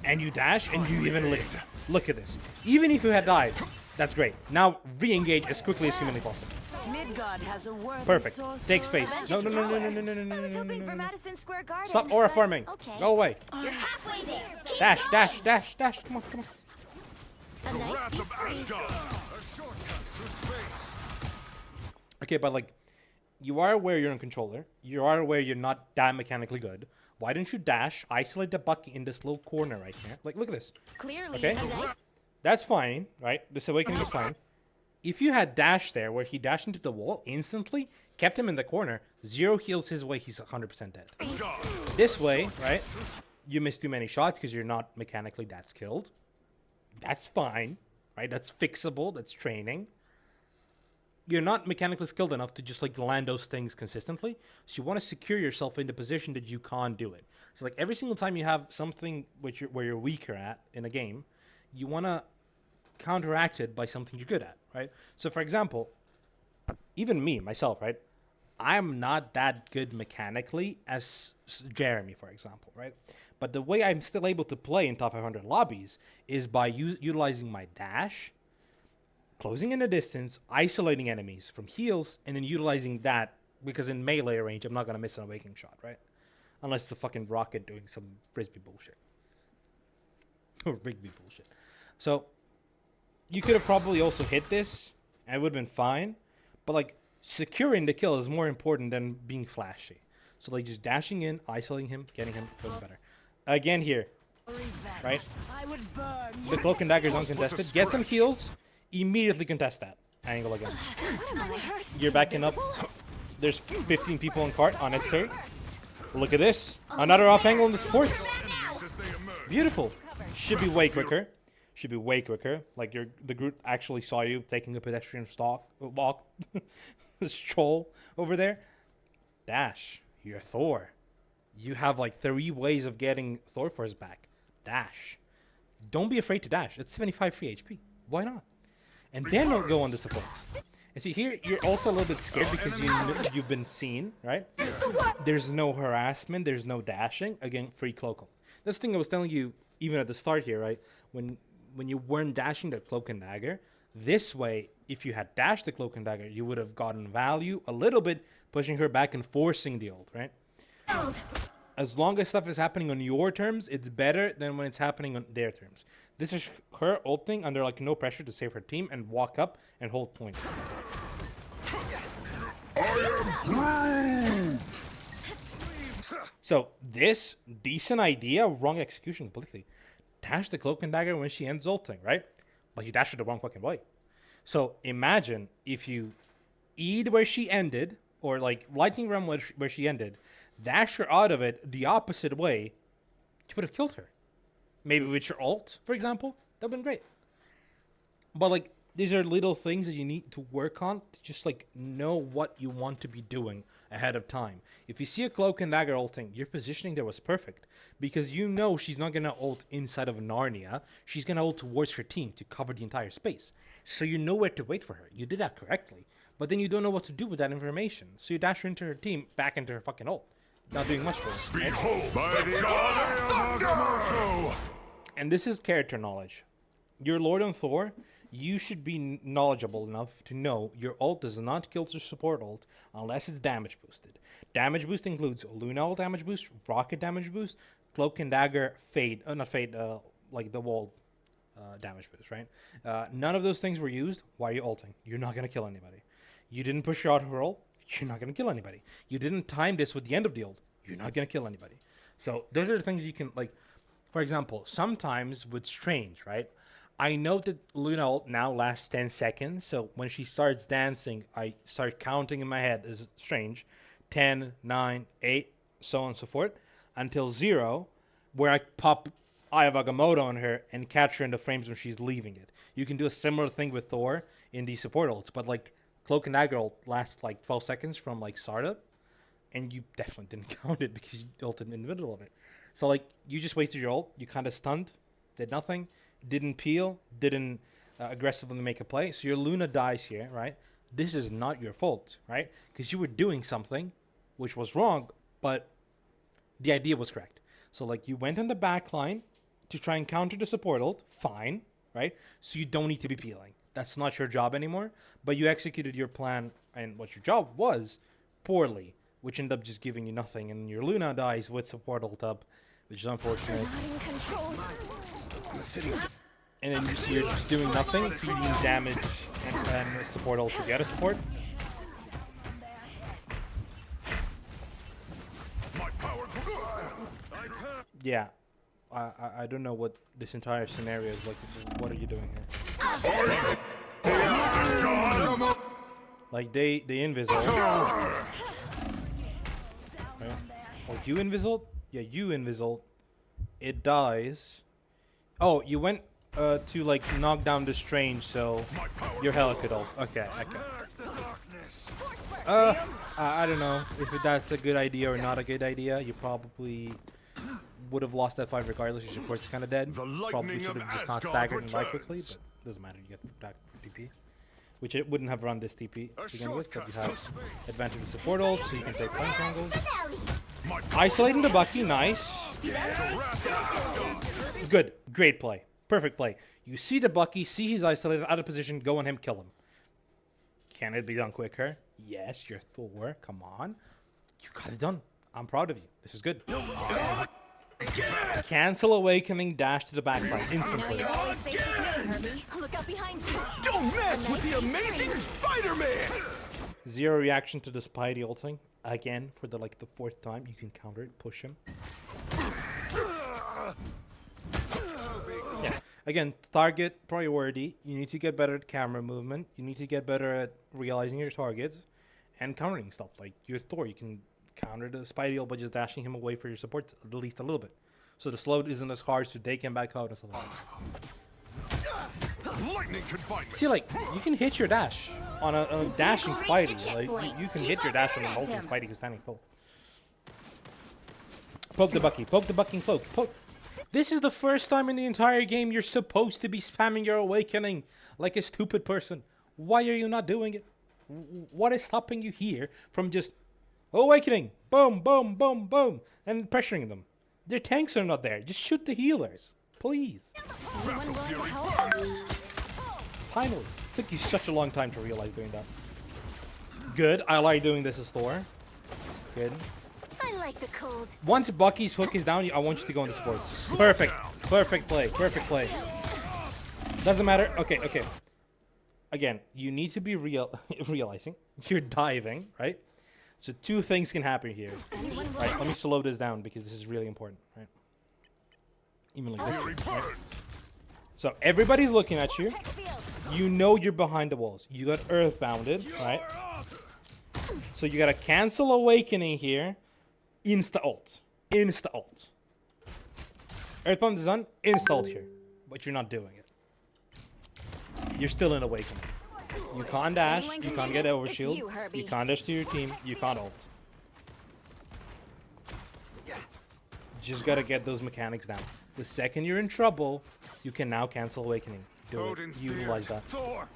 And you dash, and you even lived. Look at this. Even if you had died, that's great. Now re-engage as quickly as humanly possible. Midgard has a worthy Perfect. source Take of space. No, no, no, no, no, no, no, no, I was no, hoping no, for no. Madison Square Garden. Stop aura but farming. Okay. Go away. You're halfway there. Keep Dash, going. dash, dash, dash. Come on, come on. A The nice wrath deep of freeze. Asgard. A shortcut through space. Okay, but like, you are aware you're in controller. You are aware you're not that mechanically good. Why don't you dash, isolate the bucket in this little corner right here? Like, look at this. Clearly, Okay. a nice That's fine, right? This awakening is fine. If you had dash there, where he dashed into the wall instantly, kept him in the corner, 0 heals his way, he's 100% dead. This way, right? You miss too many shots because you're not mechanically that skilled. That's fine, right? That's fixable. That's training. You're not mechanically skilled enough to just like land those things consistently. So you want to secure yourself in the position that you can't do it. So like every single time you have something where you're weaker at in a game, you want to counteract it by something you're good at, right? So for example, even me, myself, right? I'm not that good mechanically as Jeremy, for example, right? But the way I'm still able to play in top 500 lobbies is by utilizing my dash, closing in the distance, isolating enemies from heals, and then utilizing that, because in melee range, I'm not going to miss an awakening shot, right? Unless it's a fucking rocket doing some frisbee bullshit. Or Rigby bullshit. So, you could have probably also hit this, and it would have been fine. But, like, securing the kill is more important than being flashy. So, like, just dashing in, isolating him, getting him, goes better. Again here, right? I would burn The cloak and dagger is uncontested. Get some heals, immediately contest that angle again. You're backing up. There's 15 people on cart, unnecessary. Look at this. Another off angle in the supports. As they emerge. Beautiful. Should be way quicker. Should be way quicker. Like the Groot actually saw you taking a pedestrian walk, stroll over there. Dash. You're Thor. You have like 3 ways of getting Thor Force back. Dash. Don't be afraid to dash. It's 75 free HP. Why not? And then don't go on the supports. And see here, you're also a little bit scared because you've been seen, right? There's no harassment. There's no dashing. Again, free cloak. That's the thing I was telling you even at the start here, right? When you weren't dashing the cloak and dagger, this way, if you had dashed the cloak and dagger, you would have gotten value a little bit, pushing her back and forcing the ult, right? As long as stuff is happening on your terms, it's better than when it's happening on their terms. This is her ulting under like no pressure to save her team and walk up and hold point. So this decent idea, wrong execution completely. Dash the cloak and dagger when she ends ulting, right? But you dash it the wrong fucking way. So imagine if you E'd where she ended, or like lightning realm where she ended, dash her out of it the opposite way, you would have killed her. Maybe with your ult, for example, that would have been great. But like, these are little things that you need to work on to just like know what you want to be doing ahead of time. If you see a cloak and dagger ulting, your positioning there was perfect because you know she's not gonna ult inside of Narnia. She's gonna ult towards her team to cover the entire space. So you know where to wait for her. You did that correctly. But then you don't know what to do with that information. So you dash her into her team, back into her fucking ult. Not doing much for her. Behold, by the god Agamotto! And this is character knowledge. Your Lord and Thor, you should be knowledgeable enough to know your ult does not kill your support ult unless it's damage boosted. Damage boost includes Luna ult damage boost, rocket damage boost, cloak and dagger fade, not fade, like the wall damage boost, right? None of those things were used. Why are you ulting? You're not going to kill anybody. You didn't push her out of her ult. You're not going to kill anybody. You didn't time this with the end of the ult. You're not going to kill anybody. So those are the things you can, like, for example, sometimes with Strange, right? I know that Luna ult now lasts 10 seconds. So when she starts dancing, I start counting in my head as Strange. 10, 9, 8, so on and so forth. Until 0, where I pop Eye of Agamotto on her and catch her in the frames when she's leaving it. You can do a similar thing with Thor in the support ults. But like, Cloak and Dagger ult lasts like 12 seconds from like startup. And you definitely didn't count it because you ulted in the middle of it. So like, you just wasted your ult. You kind of stunned. Did nothing. Didn't peel. Didn't aggressively make a play. So your Luna dies here, right? This is not your fault, right? Because you were doing something which was wrong, but the idea was correct. So like you went in the back line to try and counter the support ult, fine, right? So you don't need to be peeling. That's not your job anymore, but you executed your plan and what your job was poorly, which ended up just giving you nothing, and your Luna dies with support ult up, which is unfortunate. Not in control. And then you see you're just doing nothing, feeding damage and support ult to get a support. My power. Yeah, I don't know what this entire scenario is like. What are you doing here? Like they invisible. Right? Or you invisible? Yeah, you invisible. It dies. Oh, you went to like knock down the strange, so your hella could ult. Okay, okay. I don't know if that's a good idea or not a good idea. You probably would have lost that fight regardless. Your support's kind of dead. The Probably lightning should of have just not Asgard staggered and died quickly, returns. but doesn't matter. You get back for TP, which it wouldn't have run this TP to begin with, but you have advantage with support ult, so you can take flank angles. Isolating the Bucky, nice. Good, great play, perfect play. You see the Bucky, see he's isolated, out of position, go on him, kill him. Can it be done quicker? Yes, you're Thor. Come on, you got it done. I'm proud of you. This is good. Cancel awakening, dash to the back line Now instantly. you're always safe with me, Herbie. Look out behind you. Don't mess with the amazing Spider-Man! Zero reaction to the Spidey ulting. Again, for the fourth time, you can counter it, push him. Yeah. Again, target priority. You need to get better at camera movement. You need to get better at realizing your targets and countering stuff. Like your Thor, you can counter the Spidey ult by just dashing him away for your support at least a little bit. So the slow isn't as hard to take him back out and stuff like that. Lightning confinement. See, like, you can hit your dash on a dashing reached the Spidey. Like, checkpoint. you can Keep hit your on dash on going an at ultimate him. Spidey who's standing still. Poke the Bucky and cloak. Poke. This is the first time in the entire game you're supposed to be spamming your awakening like a stupid person. Why are you not doing it? What is stopping you here from just awakening, boom, boom, boom, boom, and pressuring them? Their tanks are not there. Just shoot the healers, please. Anyone willing to help? Finally. Took you such a long time to realize doing that. Good. I like doing this as Thor. Good. I like the cold. Once Bucky's hook is down, I want you to go into supports. Perfect. Perfect play. Perfect play. Doesn't matter. Okay, okay. Again, you need to be realizing you're diving, right? So two things can happen here. Anyone Right, willing let me slow this down because this is really important, right? Even like Fury this. burns. So everybody's looking at you. Tech field. You know you're behind the walls. You got earthbounded, right? So you gotta cancel awakening here. Insta ult. Insta ult. Earthbound is done. Insta ult here. But you're not doing it. You're still in awakening. You can't dash. Anyone You can can't do get this? overshield. It's you, Herbie. You can't dash to your team. You can't ult. Just gotta get those mechanics down. The second you're in trouble, you can now cancel awakening. Do it. Odin's Utilize beard. that. Thor.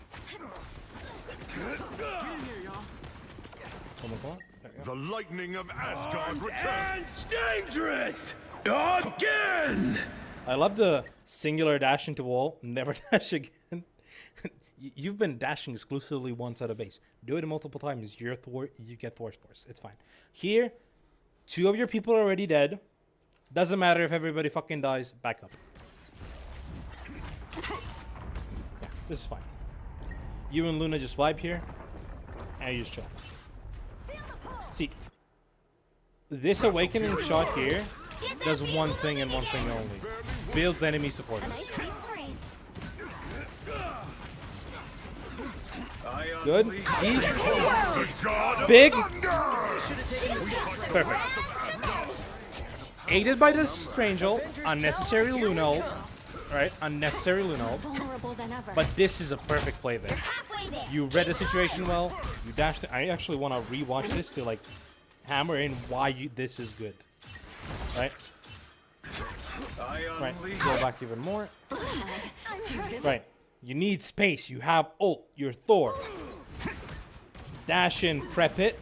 Come on, come on. There you go. The lightning of Asgard returns. Dangerous! Again! I love the singular dash into wall, never dash again. You've been dashing exclusively one side of base. Do it multiple times. You're Thor, you get Thor's force. It's fine. Here, two of your people are already dead. Doesn't matter if everybody fucking dies. Back up. Yeah, this is fine. You and Luna just vibe here, and you just chill. See, this awakening shot here does one thing and one thing only. Builds enemy support. A nice deep breeze. Good. Deep. The god of Big. thunder. Perfect. Aided by the strange ult, unnecessary Luna ult, right? Unnecessary Luna ult. Vulnerable than ever. But this is a perfect play there. halfway there. You read the situation well. You dashed it. I actually want to rewatch this to like hammer in why this is good. Right? Right. Go back even more. Right. You need space. You have ult. You're Thor. Dash in, prep it.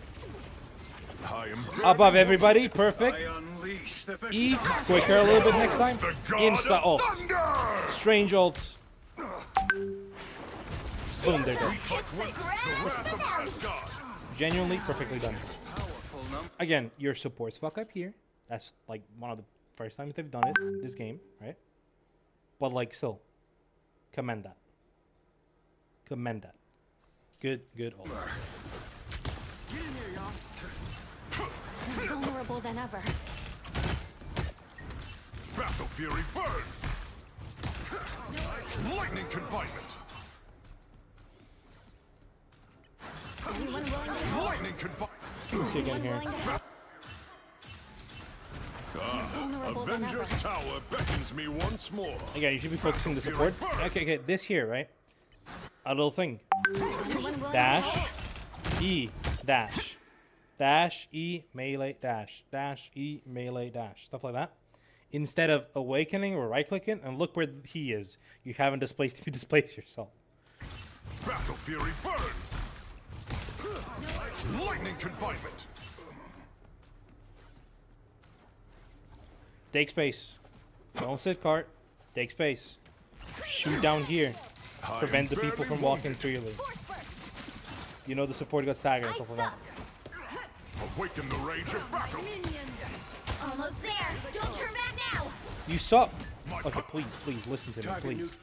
I am Above everybody, perfect. I unleash the E, quicker a little bit next time. the god Insta of ult. thunder! Strange ults. Boom, they're dead. Hits the ground. Wrath of Asgard! Genuinely perfectly done. Again, your supports fuck up here. That's like one of the first times they've done it in this game, right? But like still, commend that. Commend that. Good ult. More vulnerable than ever. Battle Fury burns! Lightning confinement! Anyone willing to help? Lightning confinement! Kick in Anyone here. willing to help? Vulnerable than ever. Avengers Tower beckons me once more. Again, you should be focusing the support. Okay, this here, right? A little thing. Anyone willing to Dash, help? E, dash. Dash, E, melee, dash. Dash, E, melee, dash. Stuff like that. Instead of awakening or right-clicking, and look where he is. You haven't displaced him, you displace yourself. Battle Fury burns! Lightning confinement! Take space. Don't sit cart. Take space. Shoot down here. Prevent the people from walking freely. Force burst. You know the support got staggered and I stuff like that. suck. Awaken the rage of battle! Almost there. Don't turn back now. You suck. Okay, please listen to me, please.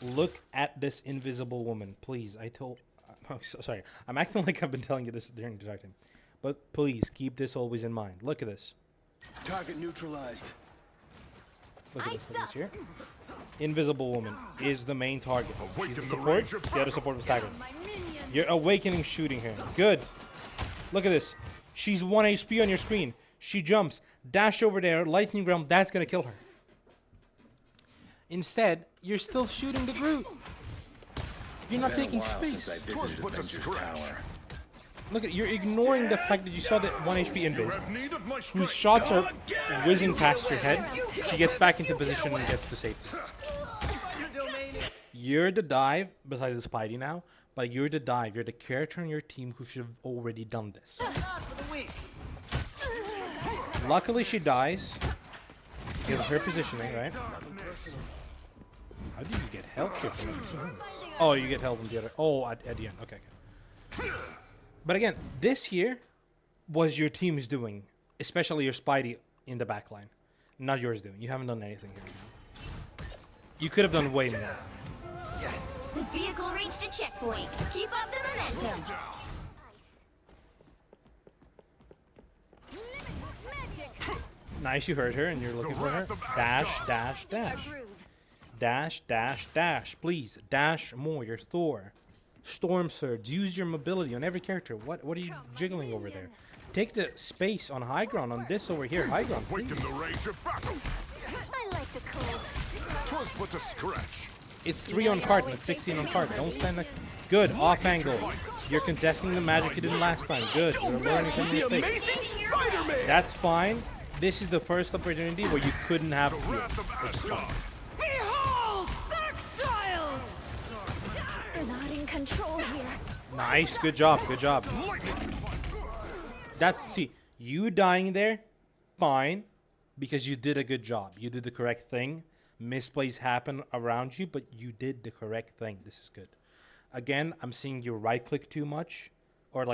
Look at this invisible woman, please. Sorry, I'm acting like I've been telling you this during the time, but please keep this always in mind. Look at this. Target neutralized. Look at I this. Look at this suck. here. Invisible woman is the main target. She's Awaken the the support. rage of The other support was staggered. My minion. You're awakening shooting her. Good. Look at this. She's 1 HP on your screen. She jumps. Dash over there. Lightning round. That's going to kill her. Instead, you're still shooting the Groot. You're not taking space. Twas but a scratch. Look at you're ignoring the fact that you saw that 1 HP You invis. have need of my Whose strength. shots are whizzing past your head. She gets back into position and gets to safety. You're the dive, besides the Spidey now, but you're the dive. You're the character on your team who should have already done this. Luckily, she dies. Because of her positioning, right? How do you get health here from this? Oh, you get health from the other. Oh, at the end. Okay. But again, this here was your team's doing, especially your Spidey in the back line. Not yours doing. You haven't done anything here. You could have done way more. The vehicle reached a checkpoint. Keep up the momentum. Limitless magic. Nice, you heard her and you're looking for her. Dash, dash, dash. Dash, dash, dash. Please, dash more. You're Thor. Storm Surge. Use your mobility on every character. What are you jiggling over there? Take the space on high ground on this over here. High ground, please. Awaken the rage of battle. I like the cold. Twas but a scratch. It's 3 on cart and it's 16 on cart. Don't stand there. Good, off angle. You're contesting the magic you did last time. Good. You're learning from your The mistakes. amazing Spider-Man. That's fine. This is the first opportunity where you couldn't have The wrath of Asgard. Behold, Dark Child! Not in control here. Nice, good job, good job. Lightning. See, you dying there, fine, because you did a good job. You did the correct thing. Misplays happen around you, but you did the correct thing. This is good. Again, I'm seeing you right click too much, or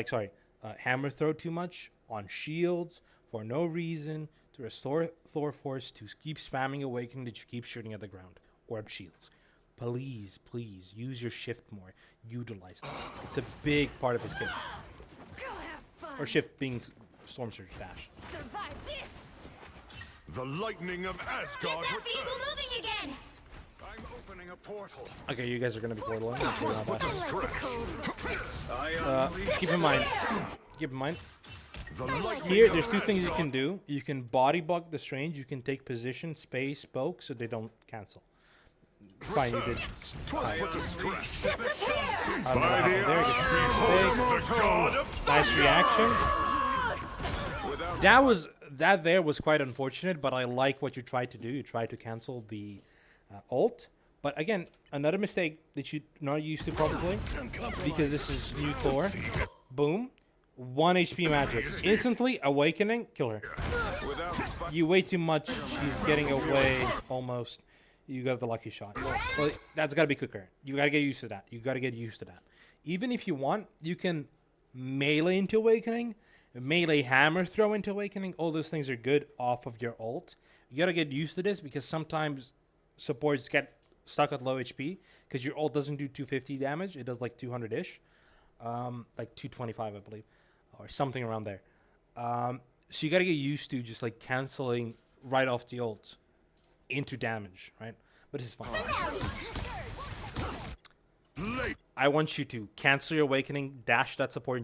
hammer throw too much on shields for no reason to restore Thor force to keep spamming awakening that you keep shooting at the ground or at shields. Please, please use your shift more. Utilize this. It's a big part of his kit. Go have fun. Or shift being Storm Surge dash. Survive this. The lightning of Get Asgard that vehicle returns. moving again. I'm opening a portal. Okay, you guys are gonna be portaling. Twas but a I like the scratch. cold. I unleash Keep in mind. Keep in mind. The lightning Here, of there's 2 things you Asgard. can do. You can body block the strange. You can take position, space, poke, so they don't cancel. Fine, you did. Twas but a scratch. I don't know what By happened the there. eye Gets of the god of nice thunder. reaction. That there was quite unfortunate, but I like what you tried to do. You tried to cancel the ult. But again, another mistake that you're not used to probably, because this is new Thor. Boom. 1 HP magic. Instantly awakening, kill her. Without spot. You way too much. She's getting away almost. You got the lucky shot. Well, that's gotta be quicker. You gotta get used to that. You gotta get used to that. Even if you want, you can melee into awakening, melee hammer throw into awakening. All those things are good off of your ult. You gotta get used to this because sometimes supports get stuck at low HP because your ult doesn't do 250 damage. It does like 200-ish, like 225, I believe, or something around there. So you gotta get used to just like canceling right off the ult into damage, right? But this is fine. I want you to cancel your awakening, dash that support.